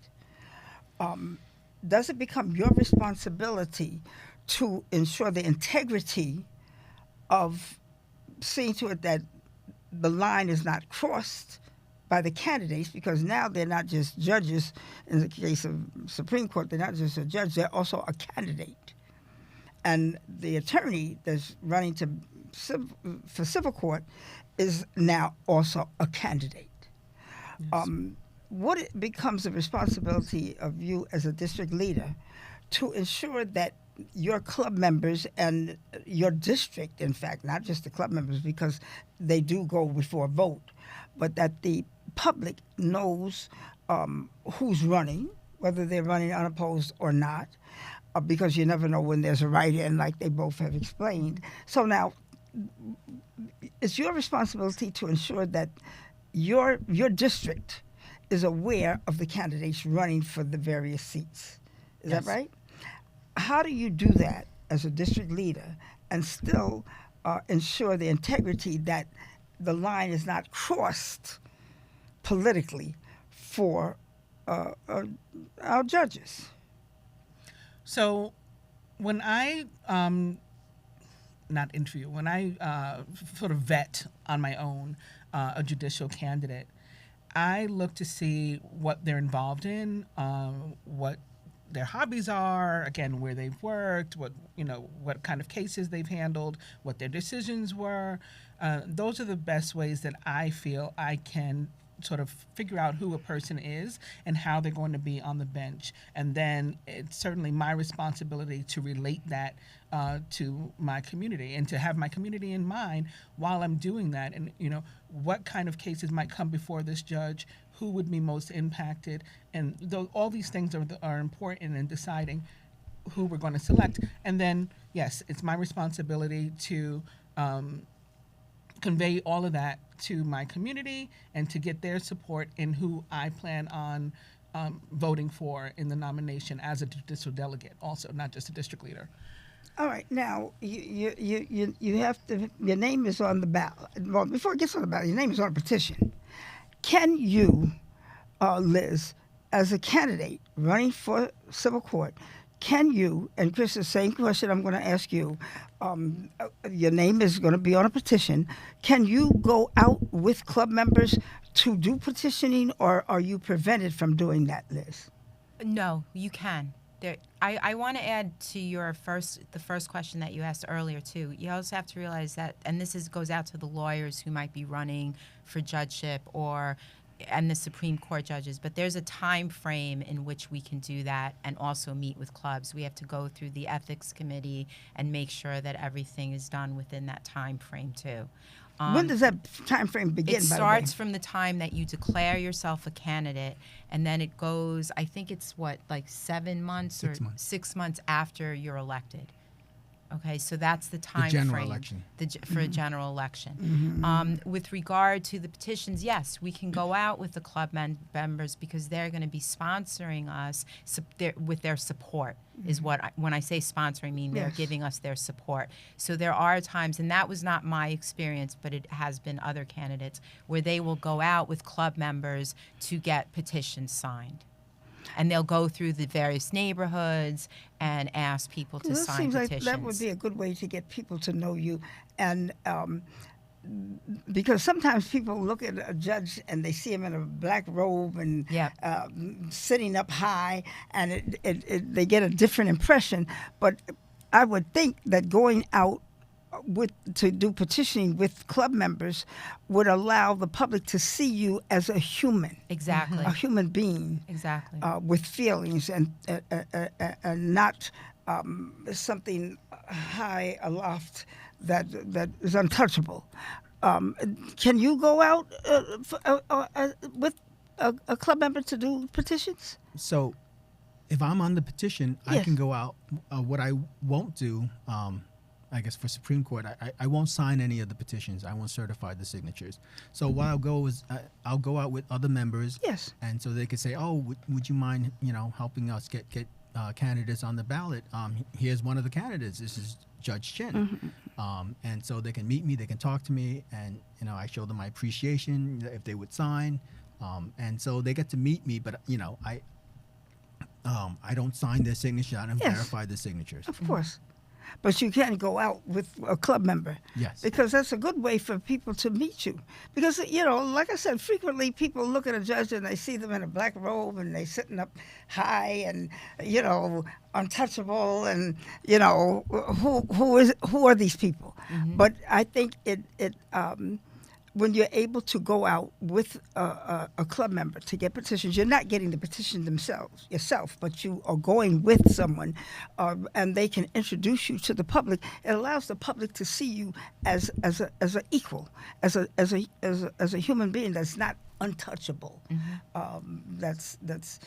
Does it become your responsibility to ensure the integrity of seeing to it that the line is not crossed by the candidates, because now they're not just judges. In the case of Supreme Court, they're not just a judge, they're also a candidate. And the attorney that's running for civil court is now also a candidate. Yes. What it becomes the responsibility of you as a district leader to ensure that your club members and your district, in fact, not just the club members, because they do go before a vote, but that the public knows who's running, whether they're running unopposed or not, because you never know when there's a write-in, like they both have explained. So now, it's your responsibility to ensure that your district is aware of the candidates running for the various seats. Is Yes. that right? How do you do that as a district leader and still ensure the integrity that the line is not crossed politically for our judges? So when I not interview, when I sort of vet on my own a judicial candidate, I look to see what they're involved in, what their hobbies are, again, where they've worked, what kind of cases they've handled, what their decisions were. Those are the best ways that I feel I can sort of figure out who a person is and how they're going to be on the bench. And then it's certainly my responsibility to relate that to my community and to have my community in mind while I'm doing that. And, what kind of cases might come before this judge, who would be most impacted. And all these things are important in deciding who we're going to select. And then, yes, it's my responsibility to convey all of that to my community and to get their support in who I plan on voting for in the nomination as a judicial delegate, also, not just a district leader. All right, now you have to. Your name is on the ballot. Well, before it gets on the ballot, your name is on a petition. Can you, Liz, as a candidate running for civil court, can you? And Chris, the same question I'm going to ask you. Your name is going to be on a petition. Can you go out with club members to do petitioning, or are you prevented from doing that, Liz? No, you can. I want to add to the first question that you asked earlier too. You also have to realize that, and this goes out to the lawyers who might be running for judgeship and the Supreme Court judges, but there's a time frame in which we can do that and also meet with clubs. We have to go through the ethics committee and make sure that everything is done within that time frame too. When does that time frame begin? It starts from the time that you declare yourself a candidate, and then it goes, I think it's 7 months or 6 months after you're elected. Okay, so that's the time general frame election. for a general election. With regard to the petitions, yes, we can go out with the club members because they're going to be sponsoring us with their support. Is what when I say sponsoring, I mean they're Yes. giving us their support. So there are times, and that was not my experience, but it has been other candidates where they will go out with club members to get petitions signed. And they'll go through the various neighborhoods and ask people to This sign seems petitions. like that would be a good way to get people to know you, and because sometimes people look at a judge and they see him in a black robe and Yep. sitting up high, and they get a different impression. But I would think that going out to do petitioning with club members would allow the public to see you as a human, Exactly. a human being. Exactly. With feelings and not something high aloft that is untouchable. Can you go out with a club member to do petitions? So, if I'm on the petition, I Yes. can go out. What I won't do, I guess for Supreme Court, I won't sign any of the petitions. I won't certify the signatures. So what I'll go is I'll go out with other members. Yes. And so they could say, oh, would you mind, helping us get candidates on the ballot? Here's one of the candidates. This is Judge Chin. And so they can meet me, they can talk to me, and I show them my appreciation if they would sign. And so they get to meet me, but I don't sign their signature. I don't Yes. verify the signatures. Of course. But you can go out with a club member. Yes. Because that's a good way for people to meet you. Because, like I said, frequently people look at a judge and they see them in a black robe and they sitting up high and, untouchable and, who are these people? But I think when you're able to go out with a club member to get petitions, you're not getting the petition yourself, but you are going with someone, and they can introduce you to the public. It allows the public to see you as an equal, as a human being that's not untouchable, that's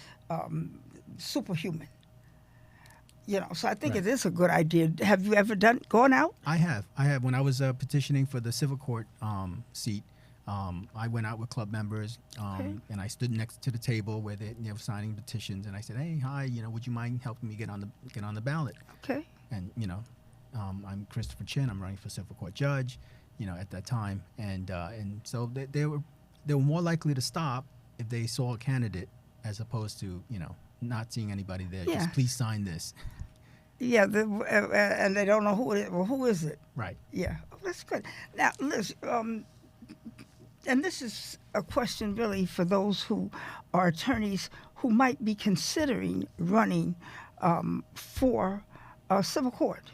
superhuman. So I think Right. it is a good idea. Have you ever gone out? I have. When I was petitioning for the civil court seat, I went out with club members, Okay. and I stood next to the table where they were signing petitions, and I said, "Hey, hi, would you mind helping me get on the ballot?" Okay. And I'm Christopher Chin. I'm running for civil court judge, at that time, and so they were more likely to stop if they saw a candidate as opposed to not seeing anybody there. Yeah. Just please sign this. Yeah, and they don't know who it is. Well, who is it? Right. Yeah, that's good. Now, Liz, and this is a question really for those who are attorneys who might be considering running for a civil court.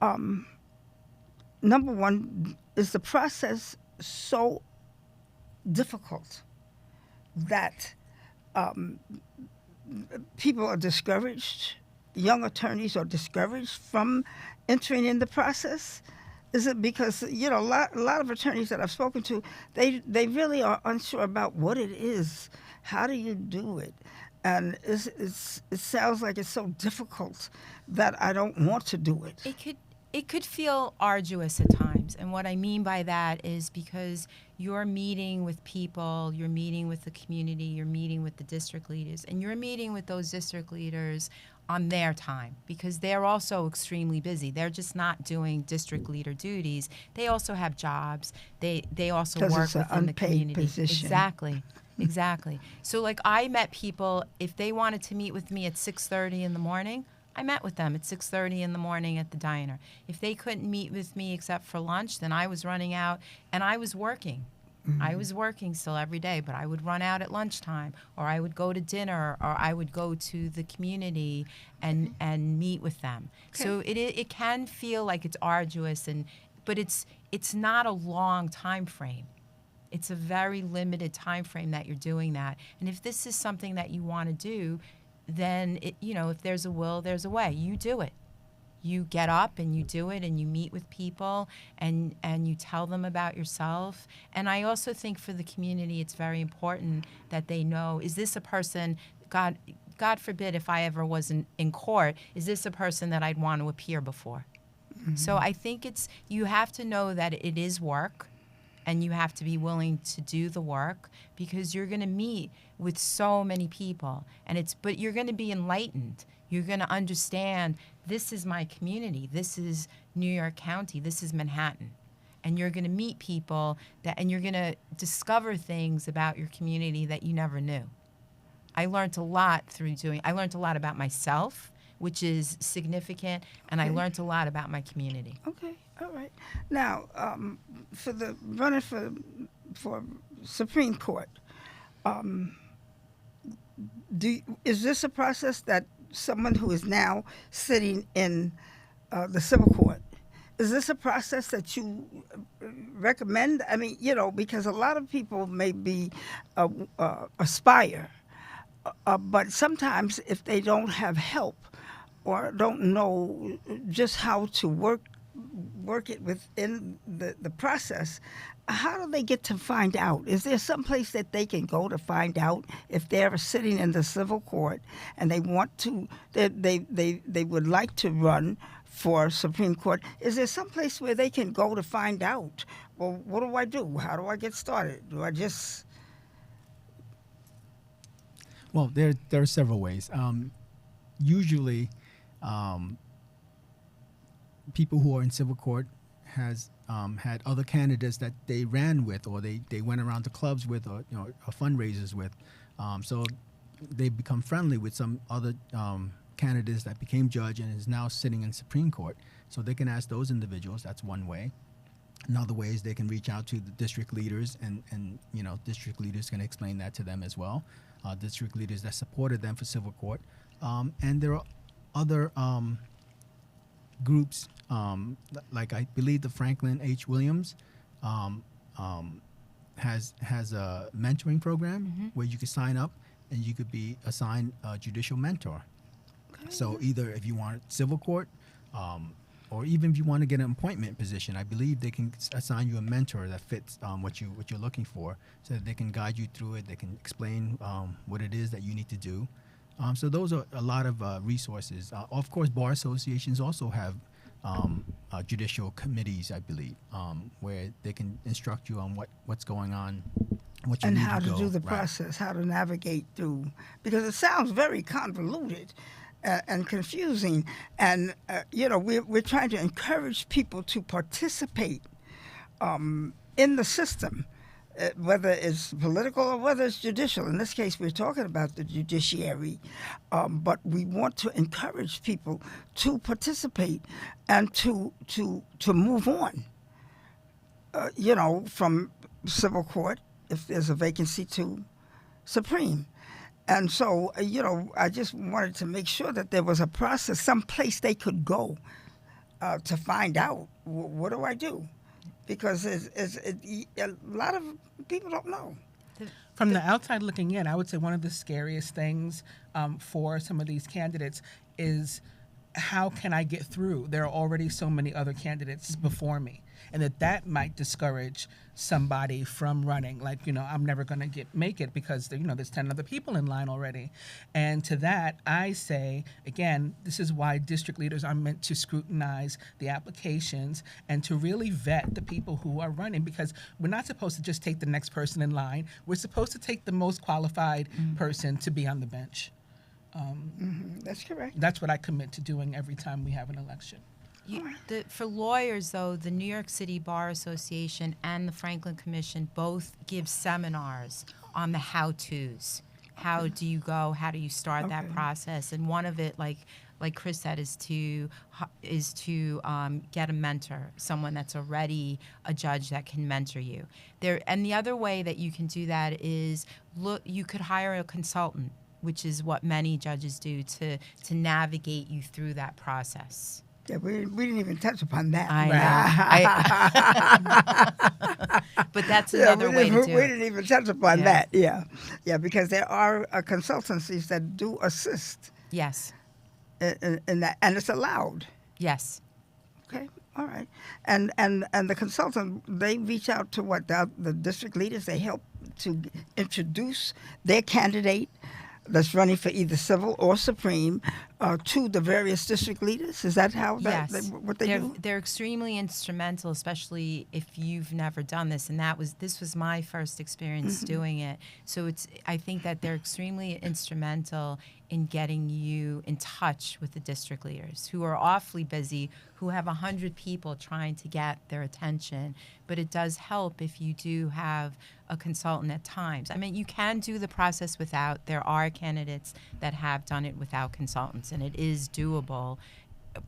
Number one, is the process so difficult that people are discouraged? Young attorneys are discouraged from entering in the process? Is it because a lot of attorneys that I've spoken to, they really are unsure about what it is. How do you do it? And it sounds like it's so difficult that I don't want to do it. It could feel arduous at times, and what I mean by that is because you're meeting with people, you're meeting with the community, you're meeting with the district leaders, and you're meeting with those district leaders on their time because they're also extremely busy. They're just not doing district leader duties. They also have jobs. They also 'Cause work it's an within the unpaid community. position. Exactly. So like I met people, if they wanted to meet with me at 6:30 in the morning, I met with them at 6:30 in the morning at the diner. If they couldn't meet with me except for lunch, then I was running out and I was working. I was working still every day, but I would run out at lunchtime, or I would go to dinner, or I would go to the community and meet with them. Okay. So it can feel like it's arduous, but it's not a long time frame. It's a very limited time frame that you're doing that. And if this is something that you want to do, then if there's a will, there's a way. You do it. You get up and you do it and you meet with people and you tell them about yourself. And I also think for the community it's very important that they know, is this a person, God God forbid, if I ever was in court, is this a person that I'd want to appear before? So I think you have to know that it is work, and you have to be willing to do the work, because you're going to meet with so many people, but you're going to be enlightened. You're going to understand, this is my community, this is New York County, this is Manhattan. And you're going to meet people and you're going to discover things about your community that you never knew. I learned a lot I learned a lot about myself, which is significant, and I learned a lot about my community. Okay, all right. Now, for the running for Supreme Court, is this a process that someone who is now sitting in the civil court, is this a process that you recommend? I mean, because a lot of people may be aspire, but sometimes if they don't have help or don't know just how to work it within the process, how do they get to find out? Is there some place that they can go to find out if they're sitting in the civil court and they want to, they would like to run for Supreme Court? Is there some place where they can go to find out, well, what do I do? How do I get started? Do I just... Well, there are several ways. Usually, people who are in civil court has had other candidates that they ran with, or they went around to clubs with, or or fundraisers with. So they become friendly with some other candidates that became judge and is now sitting in Supreme Court. So they can ask those individuals. That's one way. Another way is they can reach out to the district leaders, and district leaders can explain that to them as well. District leaders that supported them for civil court. And there are other groups, like I believe the Franklin H. Williams has a mentoring program where you could sign up and you could be assigned a judicial mentor. Okay. So either if you want civil court, or even if you want to get an appointment position, I believe they can assign you a mentor that fits what you're looking for, so that they can guide you through it. They can explain what it is that you need to do. So those are a lot of resources. Of course, bar associations also have judicial committees, I believe, where they can instruct you on what's going on, what you and need how to to go. do the Right. process, how to navigate through, because it sounds very convoluted and confusing. And we're trying to encourage people to participate in the system, whether it's political or whether it's judicial. In this case, we're talking about the judiciary, but we want to encourage people to participate and to move on. From civil court, if there's a vacancy, to Supreme. And so, I just wanted to make sure that there was a process, some place they could go to find out, what do I do? Because a lot of people don't know. From the outside looking in, I would say one of the scariest things for some of these candidates is, how can I get through? There are already so many other candidates before me. And that might discourage somebody from running. Like, I'm never going to make it because, there's 10 other people in line already. And to that, I say, again, this is why district leaders are meant to scrutinize the applications and to really vet the people who are running, because we're not supposed to just take the next person in line. We're supposed to take the most qualified person to be on the bench. That's correct. That's what I commit to doing every time we have an election. For lawyers, though, the New York City Bar Association and the Franklin Commission both give seminars on the how-tos. How do you go? How do you start that process? And one of it, like Chris said, is to get a mentor, someone that's already a judge that can mentor you. And the other way that you can do that is you could hire a consultant, which is what many judges do to navigate you through that process. Yeah, we didn't even touch upon that. But that's another way to do We it. didn't even touch upon that, yeah, because there are consultancies that do assist. Yes. In that, and it's allowed. Yes. Okay, all right. And the consultant, they reach out to the district leaders. They help to introduce their candidate that's running for either civil or Supreme to the various district leaders? Is that how Yes, what they do? they're extremely instrumental, especially if you've never done this. And this was my first experience doing it. So I think that they're extremely instrumental in getting you in touch with the district leaders who are awfully busy, who have 100 people trying to get their attention. But it does help if you do have a consultant at times. I mean, you can do the process without. There are candidates that have done it without consultants, and it is doable.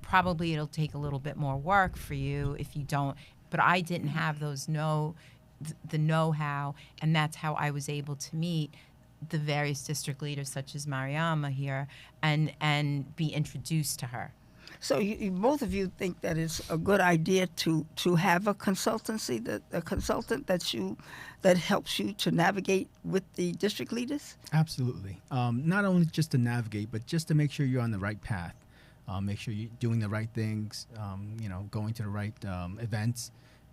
Probably it'll take a little bit more work for you if you don't, but I didn't have the know-how, and that's how I was able to meet the various district leaders such as Mariama here and be introduced to her. So both of you think that it's a good idea to have a consultancy, a consultant that helps you to navigate with the district leaders? Absolutely. Not only just to navigate, but just to make sure you're on the right path. Make sure you're doing the right things, going to the right events.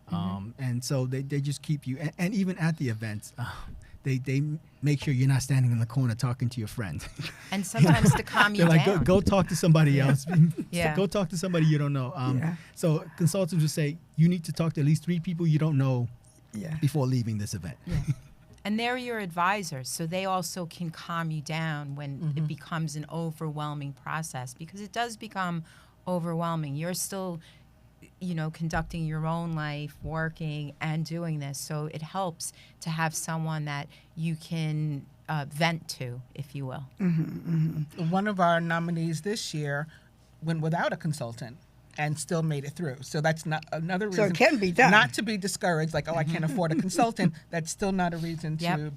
And so they just keep you, and even at the events, they make sure you're not standing in the corner talking to your friend. And sometimes to calm you They're like, down. go talk to somebody else. Yeah. Go talk to somebody you don't know. So consultants would say, you need to talk to at least 3 people you don't know before leaving this event. Yeah. And they're your advisors, so they also can calm you down when it becomes an overwhelming process, because it does become overwhelming. You're still, conducting your own life, working and doing this, so it helps to have someone that you can vent to, if you will. One of our nominees this year went without a consultant and still made it through. So that's not another reason. So it can be done. Not to be discouraged, like, I can't afford a consultant. That's still not a reason to,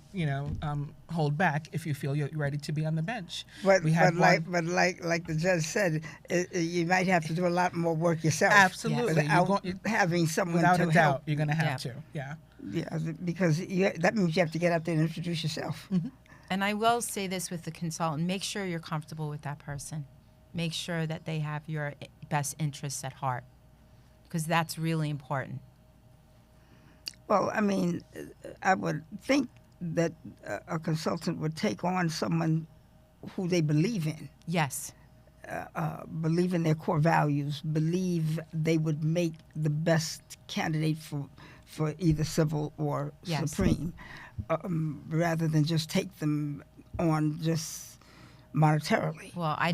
hold back if you feel you're ready to be on the bench. But like the judge said, you might have to do a lot more work yourself. Absolutely. Without having someone without to a doubt, help. you're going to have to. Yeah. Yeah, because that means you have to get out there and introduce yourself. And I will say this with the consultant: make sure you're comfortable with that person. Make sure that they have your best interests at heart, because that's really important. Well, I mean, I would think that a consultant would take on someone who they believe in, Yes. believe in their core values, believe they would make the best candidate for either civil or Yes. Supreme, rather than just take them on just monetarily. Well, I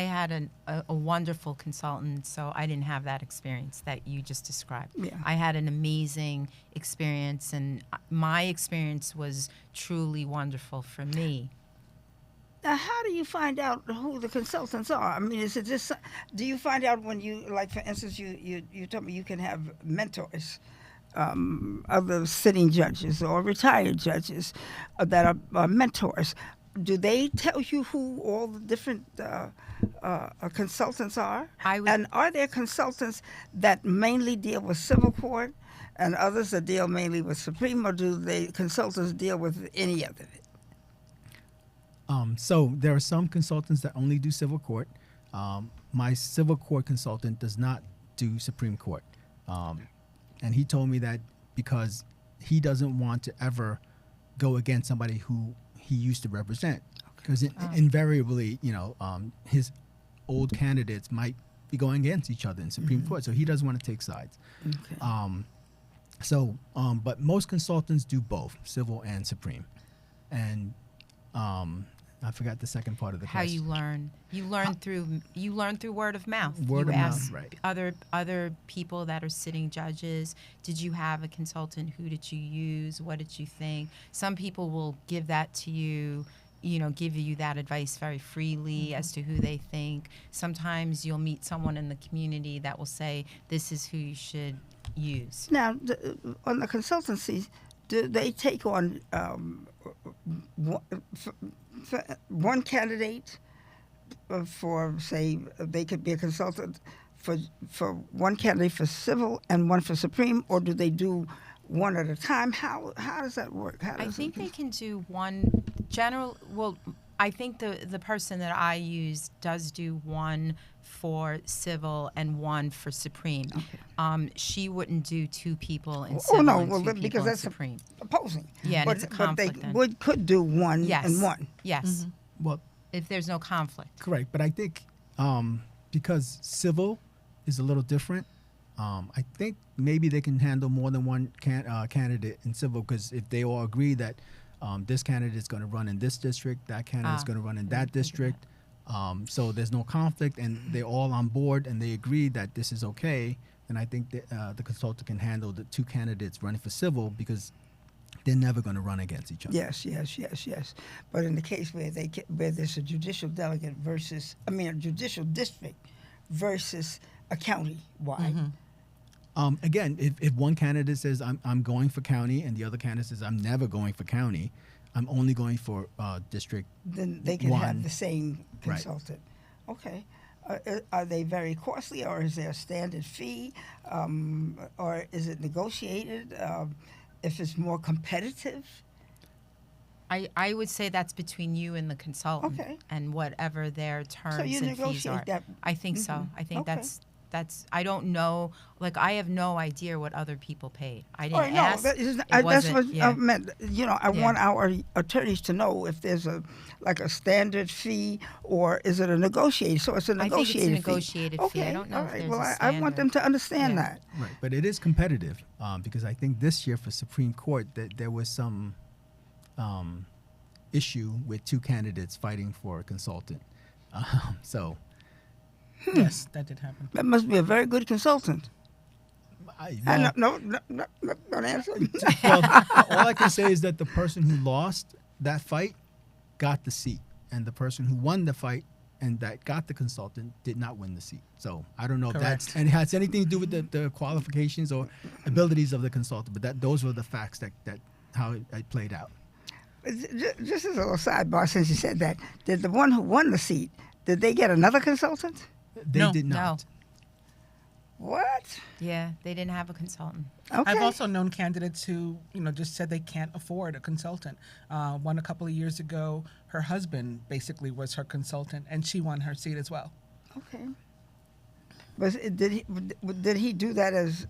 had a wonderful consultant, so I didn't have that experience that you just described. Yeah. I had an amazing experience, and my experience was truly wonderful for me. Now, how do you find out who the consultants are? I mean, is it just, do you find out when you, like, for instance, you told me you can have mentors, other sitting judges or retired judges that are mentors. Do they tell you who all the different consultants are? And are there consultants that mainly deal with civil court and others that deal mainly with Supreme, or do the consultants deal with any of it? So there are some consultants that only do civil court. My civil court consultant does not do Supreme Court. And he told me that because he doesn't want to ever go against somebody who he used to represent. Because invariably, his old candidates might be going against each other in Supreme Court. So he doesn't want to take sides. Okay. But most consultants do both, civil and Supreme. And I forgot the second part of the How question. you learn. You learn through word of mouth. Word you of mouth, ask right. other people that are sitting judges, did you have a consultant? Who did you use? What did you think? Some people will give that to you, give you that advice very freely as to who they think. Sometimes you'll meet someone in the community that will say, this is who you should use. Now, on the consultancies, do they take on one candidate for, say, they could be a consultant for one candidate for civil and one for Supreme, or do they do one at a time? How does that work? I think they can do one general. Well, I think the person that I use does do one for civil and one for Supreme. Okay. She wouldn't do 2 people in civil and 2 people because in that's Supreme. opposing. Yeah, and but, it's a but they conflict then. could do one Yes. and one. Yes. Well, if there's no conflict. correct. But I think because civil is a little different, I think maybe they can handle more than one candidate in civil, because if they all agree that this candidate is going to run in this district, that candidate is going to run in that district, so there's no conflict and they're all on board and they agree that this is okay, then I think that, the consultant can handle the two candidates running for civil, because they're never going to run against each other. Yes. But in the case where where there's a judicial delegate versus, a judicial district versus a county-wide. Again, if one candidate says I'm going for county and the other candidate says I'm never going for county, I'm only going for district, Then they can one. have the same Right. consultant. Okay. Are they very costly, or is there a standard fee, or is it negotiated? If it's more competitive? I would say that's between you and the consultant, Okay. and whatever their terms So you and fees negotiate are. that. I think so. I think Okay. that's. I don't know. Like, I have no idea what other people paid. I Oh, didn't no, ask. that's wasn't- what yeah. I meant. I Yeah. want our attorneys to know if there's a standard fee, or is it a negotiated? So it's a I think it's a negotiated negotiated fee. fee. I Okay, don't know all if right. there's Well, a I want them standard. to understand Yeah. that. right? But it is competitive, because I think this year for Supreme Court that there was some issue with two candidates fighting for a consultant. So Yes, that did happen. That must be a very good consultant. well, No, don't answer. well, all I can say is that the person who lost that fight got the seat, and the person who won the fight and that got the consultant did not win the seat. So I don't know if that's, Correct. and it has anything to do with the qualifications or abilities of the consultant, but those were the facts that how it played out. Just as a little sidebar, since you said that, did the one who won the seat, did they get another consultant? They No. did No. not. What? Yeah, they didn't have a consultant. Okay. I've also known candidates who, just said they can't afford a consultant. One a couple of years ago, her husband basically was her consultant, and she won her seat as well. Okay. But did he do that as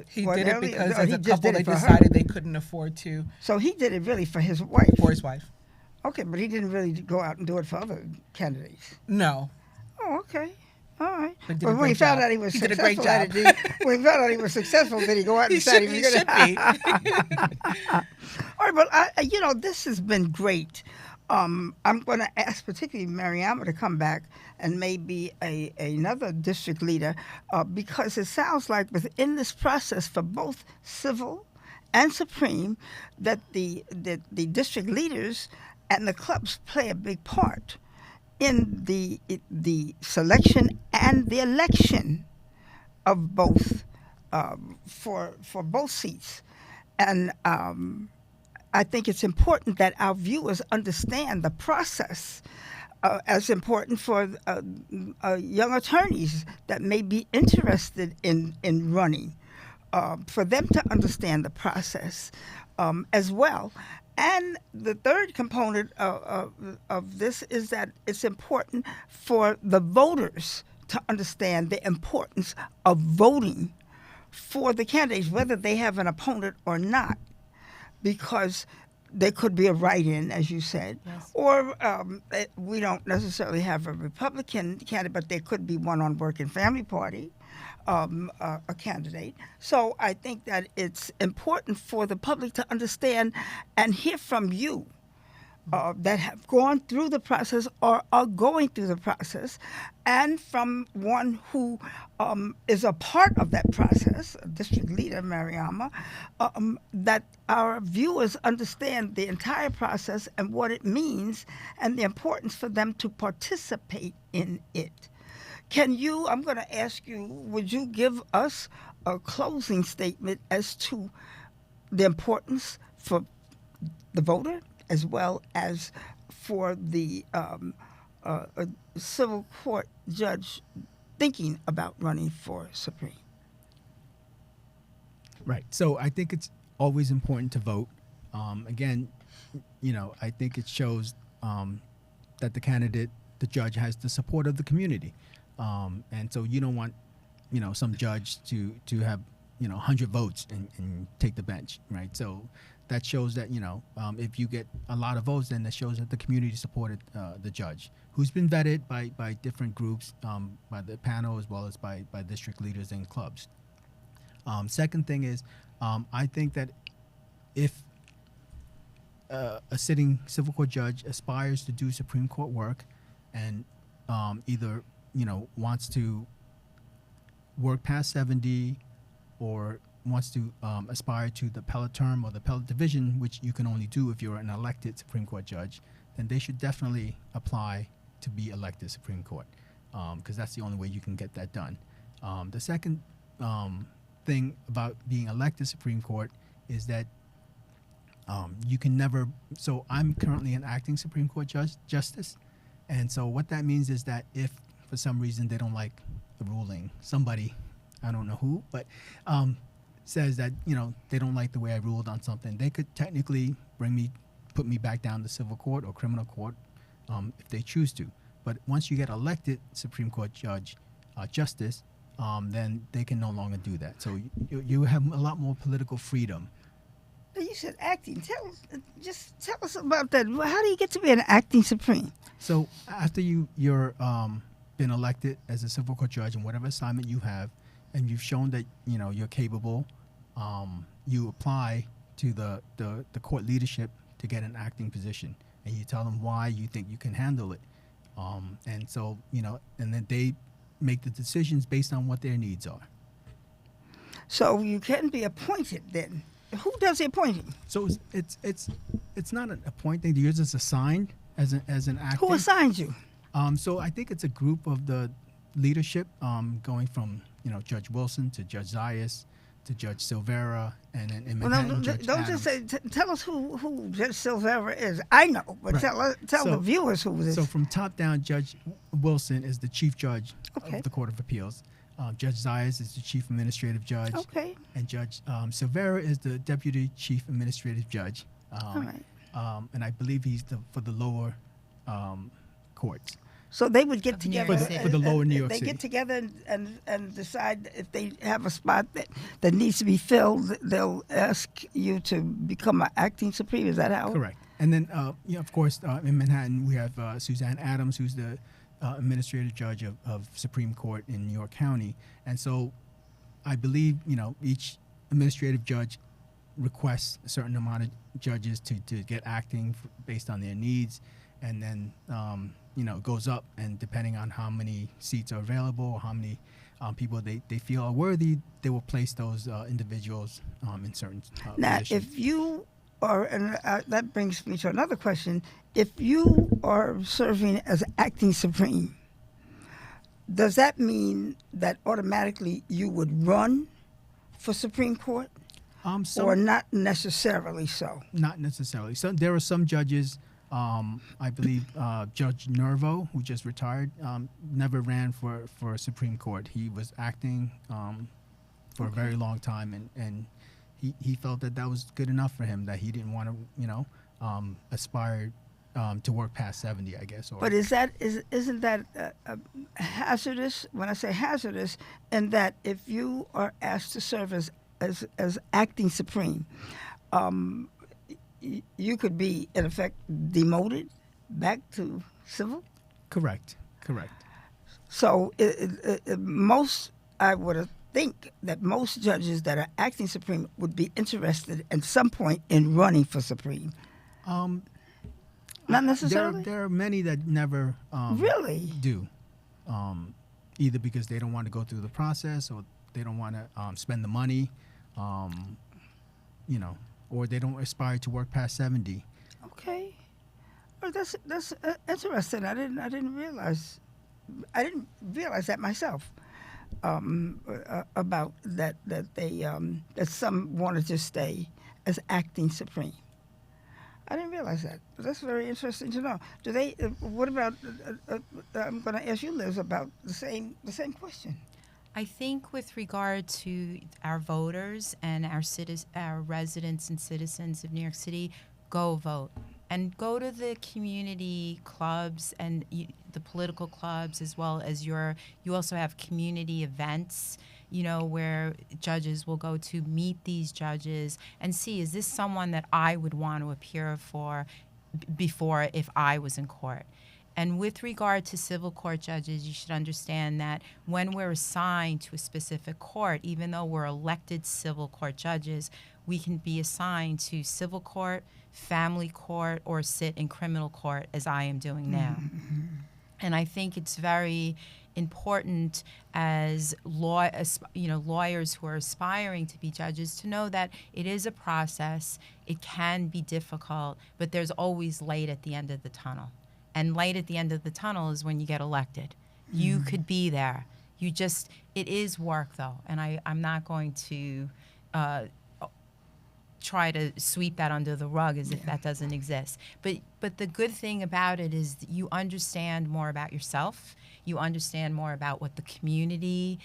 He what, did it early- because or as he a just couple did they it for her? decided they couldn't afford to So he did it really for his wife. for his wife. Okay, but he didn't really go out and do it for other candidates. No, Oh, okay. All right. But did But a when he great found job. out he was He did a great successful at job. it, when he found out he was successful, did he go out and he decide should, he he was should gonna? be. All right, but this has been great. I'm going to ask particularly Mariama to come back, and maybe another district leader, because it sounds like within this process for both civil and supreme, that the district leaders and the clubs play a big part in the selection and the election of both for both seats, and I think it's important that our viewers understand the process, as important for young attorneys that may be interested in running, for them to understand the process as well. And the third component of this is that it's important for the voters to understand the importance of voting for the candidates, whether they have an opponent or not, because there could be a write-in, as you said, Yes. or we don't necessarily have a Republican candidate, but there could be one on Work and Family Party, a candidate. So I think that it's important for the public to understand and hear from you that have gone through the process or are going through the process, and from one who is a part of that process, District Leader Mariama, that our viewers understand the entire process and what it means and the importance for them to participate in it. I'm going to ask you, would you give us a closing statement as to the importance for the voter as well as for the civil court judge thinking about running for Supreme? Right. So I think it's always important to vote. Again, I think it shows that the judge has the support of the community. And so you don't want, some judge to have, 100 votes and take the bench, right? So that shows that if you get a lot of votes, then that shows that the community supported the judge, who's been vetted by different groups, by the panel as well as by district leaders and clubs. Second thing is, I think that if a sitting civil court judge aspires to do Supreme Court work and either wants to work past 70 or wants to aspire to the appellate term or the appellate division, which you can only do if you're an elected Supreme Court judge, then they should definitely apply to be elected Supreme Court, because that's the only way you can get that done. The second thing about being elected Supreme Court is that you can never. So I'm currently an acting Supreme Court justice, and so what that means is that if for some reason they don't like the ruling, somebody, I don't know who, but says that they don't like the way I ruled on something, they could technically put me back down to civil court or criminal court if they choose to. But once you get elected Supreme Court justice, then they can no longer do that. So you have a lot more political freedom. You said acting. Tell us about that. How do you get to be an acting Supreme? So after you're been elected as a civil court judge in whatever assignment you have, and you've shown that you're capable, you apply to the court leadership to get an acting position, and you tell them why you think you can handle it, and so and then they make the decisions based on what their needs are. So you can be appointed then. Who does the appointing? So it's not an appointing. Yours is assigned as an acting. Who assigns you? So I think it's a group of the leadership, going from Judge Wilson to Judge Zayas to Judge Silvera, and then in Manhattan, Judge don't Adams. just say. Tell us who Judge Silvera is. I know, but Right. tell the viewers who it is. So from top down, Judge Wilson is the chief judge Okay. of the Court of Appeals. Judge Zayas is the chief administrative judge. Okay. And Judge Silvera is the deputy chief administrative judge. All right. And I believe he's for the lower courts. So they would get Of New together York City. For the lower New York They City. get together and decide if they have a spot that needs to be filled. They'll ask you to become an acting Supreme. Is that how? Correct. And then, of course, in Manhattan, we have Suzanne Adams, who's the administrative judge of Supreme Court in New York County. And so I believe, each administrative judge requests a certain amount of judges to get acting based on their needs. And then, it goes up, and depending on how many seats are available or how many people they feel are worthy, they will place those individuals in certain Now, positions. if you are, and that brings me to another question. If you are serving as acting Supreme, does that mean that automatically you would run for Supreme Court, or not necessarily so? Not necessarily. So there are some judges, I believe Judge Nervo, who just retired, never ran for Supreme Court. He was acting for a very long time, and he felt that was good enough for him, that he didn't want to, aspire to work past 70, I guess. But isn't that hazardous? When I say hazardous, in that if you are asked to serve as acting Supreme, you could be, in effect, demoted back to civil? Correct. So I would think that most judges that are acting Supreme would be interested at some point in running for Supreme. Not necessarily? There are many that never Really? do, either because they don't want to go through the process, or they don't want to spend the money, or they don't aspire to work past 70. Okay. Well, that's interesting. I didn't realize that myself. About that that some wanted to stay as acting Supreme. I didn't realize that. But that's very interesting to know. Do they? What about? I'm going to ask you, Liz, about the same question. I think with regard to our voters and our residents and citizens of New York City, go vote. And go to the community clubs and the political clubs, as well as you also have community events. where judges will go to meet these judges and see, is this someone that I would want to appear for before if I was in court? And with regard to civil court judges, you should understand that when we're assigned to a specific court, even though we're elected civil court judges, we can be assigned to civil court, family court, or sit in criminal court, as I am doing now. And I think it's very important as lawyers who are aspiring to be judges to know that it is a process. It can be difficult, but there's always light at the end of the tunnel. And light at the end of the tunnel is when you get elected. You could be there. It is work, though, and I'm not going to try to sweep that under the rug as if that doesn't exist. But the good thing about it is that you understand more about yourself. You understand more about what the community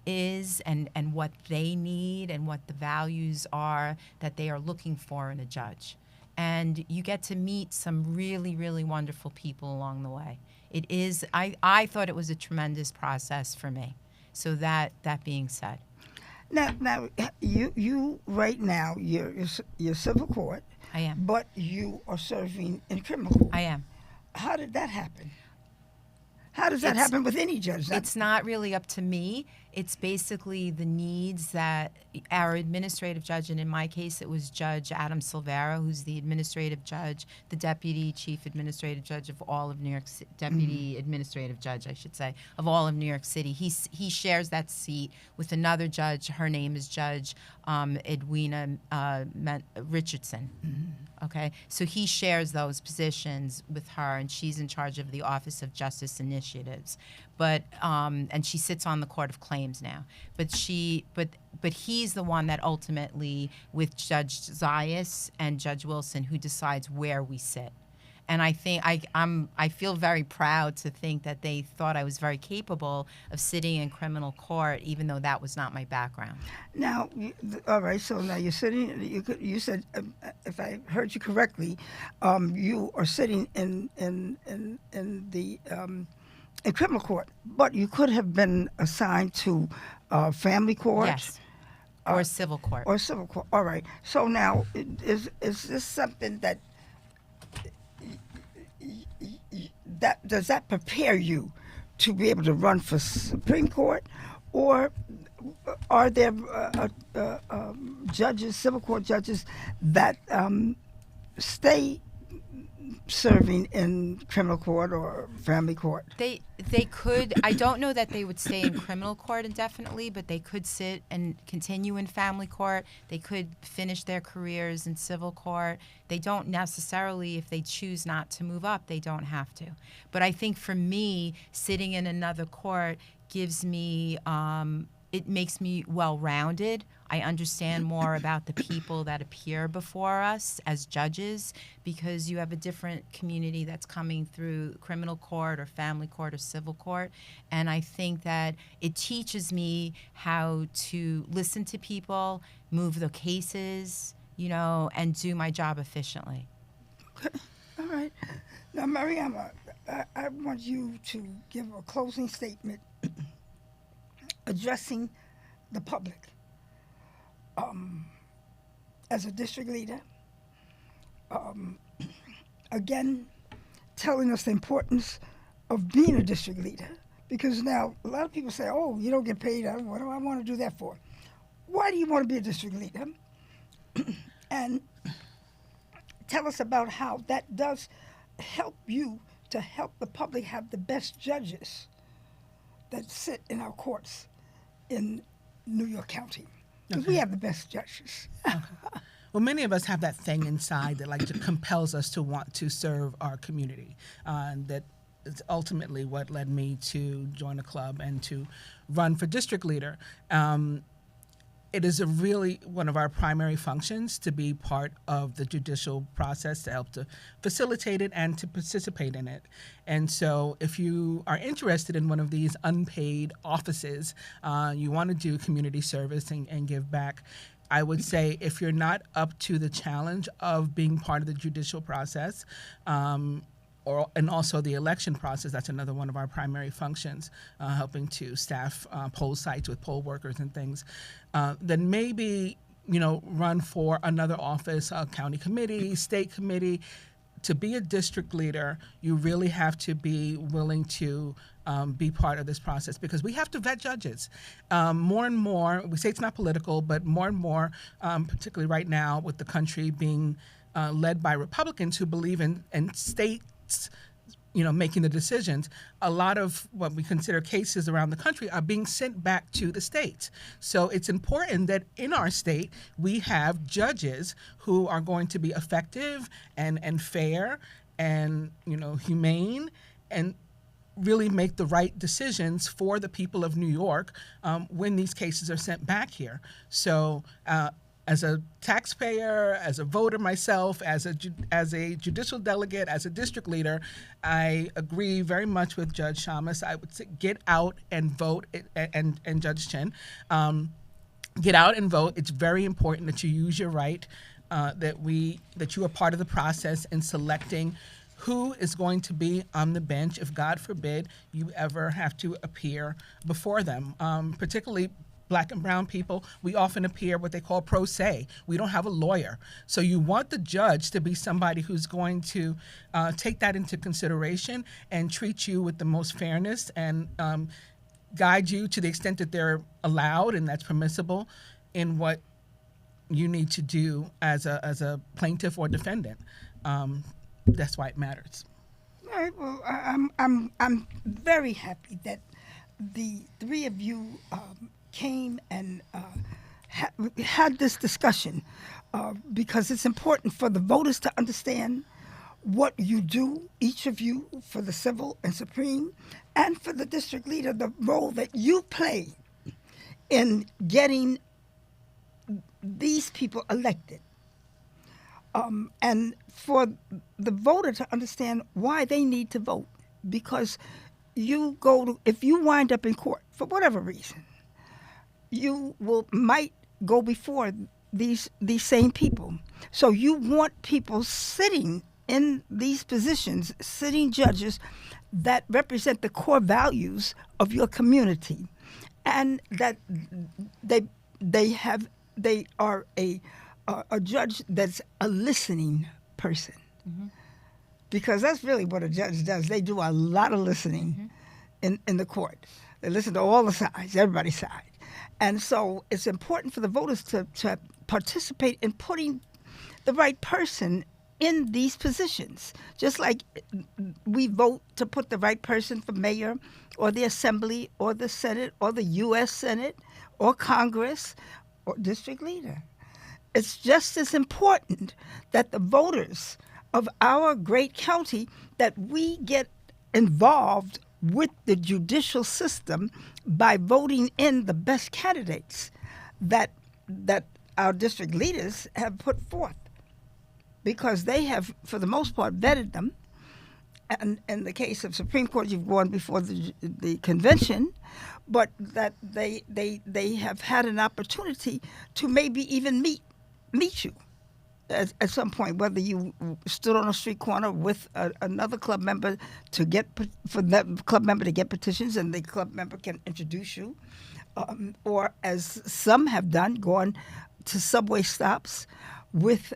is and what they need and what the values are that they are looking for in a judge. And you get to meet some really, really wonderful people along the way. It is, I thought it was a tremendous process for me. So that being said. Now, you right now, you're civil court. I am. But you are serving in criminal court. I am. How did that happen? How does that happen with any judge? It's not really up to me. It's basically the needs that our administrative judge, and in my case it was Judge Adam Silvera, who's the administrative judge, the deputy chief administrative judge of all of New York City, deputy administrative judge, I should say, of all of New York City. He shares that seat with another judge. Her name is Judge Edwina Richardson. Okay, so he shares those positions with her, and she's in charge of the Office of Justice Initiatives. But and she sits on the Court of Claims now. But he's the one that ultimately, with Judge Zayas and Judge Wilson, who decides where we sit. And I think I feel very proud to think that they thought I was very capable of sitting in criminal court, even though that was not my background. Now, all right. So now you're sitting. You said, if I heard you correctly, you are sitting in criminal court, but you could have been assigned to family court. Yes. Or civil court. Or civil court. All right. So now, is this something that does that prepare you to be able to run for Supreme Court, or are there judges, civil court judges, that stay serving in criminal court or family court? They could. I don't know that they would stay in criminal court indefinitely, but they could sit and continue in family court. They could finish their careers in civil court. They don't necessarily, if they choose not to move up, they don't have to. But I think for me, sitting in another court gives me, it makes me well-rounded. I understand more about the people that appear before us as judges, because you have a different community that's coming through criminal court or family court or civil court. And I think that it teaches me how to listen to people, move the cases, and do my job efficiently. Okay. All right. Now, Mariama, I want you to give a closing statement addressing the public. As a district leader, again, telling us the importance of being a district leader, because now a lot of people say, oh, you don't get paid. What do I want to do that for? Why do you want to be a district leader? And tell us about how that does help you to help the public have the best judges that sit in our courts in New York County. Because we have the best judges. Well, many of us have that thing inside that compels us to want to serve our community. That is ultimately what led me to join a club and to run for district leader. It is really one of our primary functions to be part of the judicial process, to help to facilitate it and to participate in it. And so if you are interested in one of these unpaid offices, you want to do community service and give back, I would say if you're not up to the challenge of being part of the judicial process, and also the election process. That's another one of our primary functions, helping to staff poll sites with poll workers and things. Then maybe, run for another office, a county committee, state committee. To be a district leader, you really have to be willing to be part of this process, because we have to vet judges. More and more, we say it's not political, but more and more, particularly right now with the country being led by Republicans who believe in states, making the decisions, a lot of what we consider cases around the country are being sent back to the states. So it's important that in our state we have judges who are going to be effective and fair and humane, and really make the right decisions for the people of New York when these cases are sent back here. So as a taxpayer, as a voter myself, as a judicial delegate, as a district leader, I agree very much with Judge Shamus. I would say get out and vote, and Judge Chen. Get out and vote. It's very important that you use your right, that you are part of the process in selecting who is going to be on the bench if, God forbid, you ever have to appear before them, particularly Black and brown people. We often appear what they call pro se. We don't have a lawyer. So you want the judge to be somebody who's going to take that into consideration and treat you with the most fairness and guide you to the extent that they're allowed and that's permissible in what you need to do as a plaintiff or defendant. That's why it matters. All right. Well, I'm very happy that the three of you came and had this discussion, because it's important for the voters to understand what you do, each of you, for the civil and supreme, and for the district leader, the role that you play in getting these people elected. And for the voter to understand why they need to vote, because if you wind up in court for whatever reason, you might go before these same people. So you want people sitting in these positions, sitting judges that represent the core values of your community, and that they are a judge that's a listening person. Mm-hmm. Because that's really what a judge does. They do a lot of listening in the court. They listen to all the sides, everybody's side. And so it's important for the voters to participate in putting the right person in these positions. Just like we vote to put the right person for mayor or the assembly or the Senate or the U.S. Senate or Congress or district leader. It's just as important that the voters of our great county, that we get involved with the judicial system by voting in the best candidates that our district leaders have put forth, because they have, for the most part, vetted them. And in the case of Supreme Court, you've gone before the convention, but that they have had an opportunity to maybe even meet you at some point, whether you stood on a street corner with another club member for that club member to get petitions, and the club member can introduce you, or as some have done, gone to subway stops with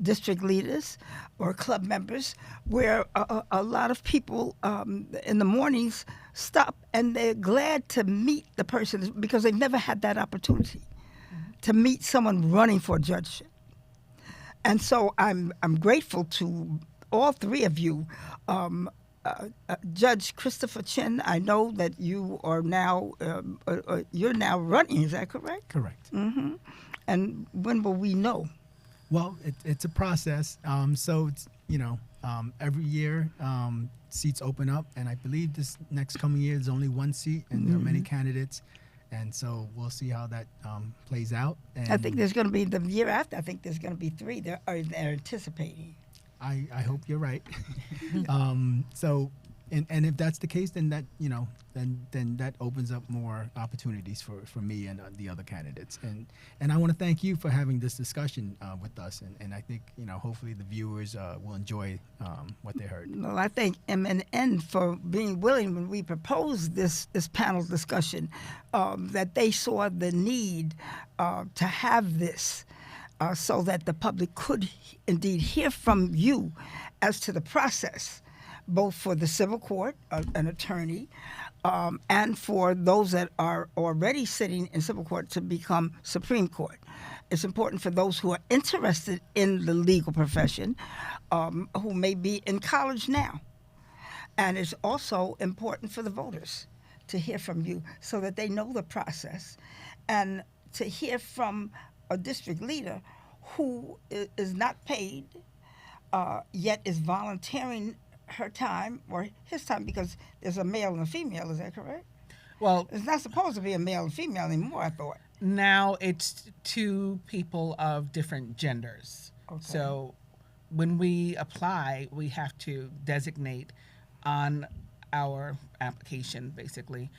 district leaders or club members, where a lot of people in the mornings stop and they're glad to meet the person, because they've never had that opportunity to meet someone running for a judgeship. And so I'm grateful to all three of you. Judge Christopher Chin, I know that you are now you're now running. Is that correct? Correct. Mm-hmm. And when will we know? Well, it's a process. So it's, every year seats open up, and I believe this next coming year there's only one seat, and there are many candidates. And so we'll see how that plays out. And I think there's going to be the year after. I think there's going to be three. They're anticipating. I hope you're right. So And if that's the case, then that then that opens up more opportunities for me and the other candidates. And I want to thank you for having this discussion with us. And I think hopefully the viewers will enjoy what they heard. Well, I thank MNN for being willing when we proposed this panel discussion, that they saw the need to have this so that the public could indeed hear from you as to the process, both for the civil court, an attorney, and for those that are already sitting in civil court to become Supreme Court. It's important for those who are interested in the legal profession, who may be in college now. And it's also important for the voters to hear from you so that they know the process, and to hear from a district leader who is not paid, yet is volunteering her time or his time, because there's a male and a female. Is that correct? Well, It's not supposed to be a male and female anymore, I thought. now it's two people of different genders. Okay. So when we apply, we have to designate on our application, basically,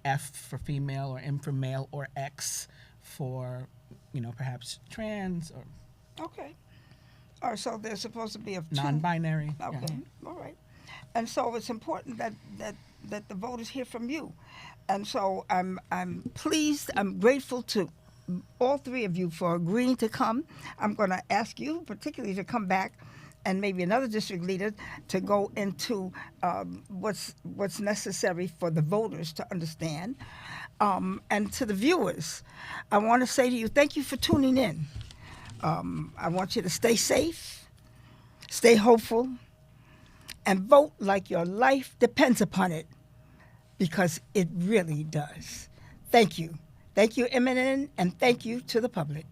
F for female or M for male, or X for, perhaps trans or Okay. All right, so there's supposed to be a two. non-binary. Okay, Yeah. all right. And so it's important that the voters hear from you. And so I'm pleased, I'm grateful to all three of you for agreeing to come. I'm going to ask you particularly to come back, and maybe another district leader, to go into what's necessary for the voters to understand. And to the viewers, I want to say to you, thank you for tuning in. I want you to stay safe, stay hopeful, and vote like your life depends upon it, because it really does. Thank you. Thank you, MNN, and thank you to the public.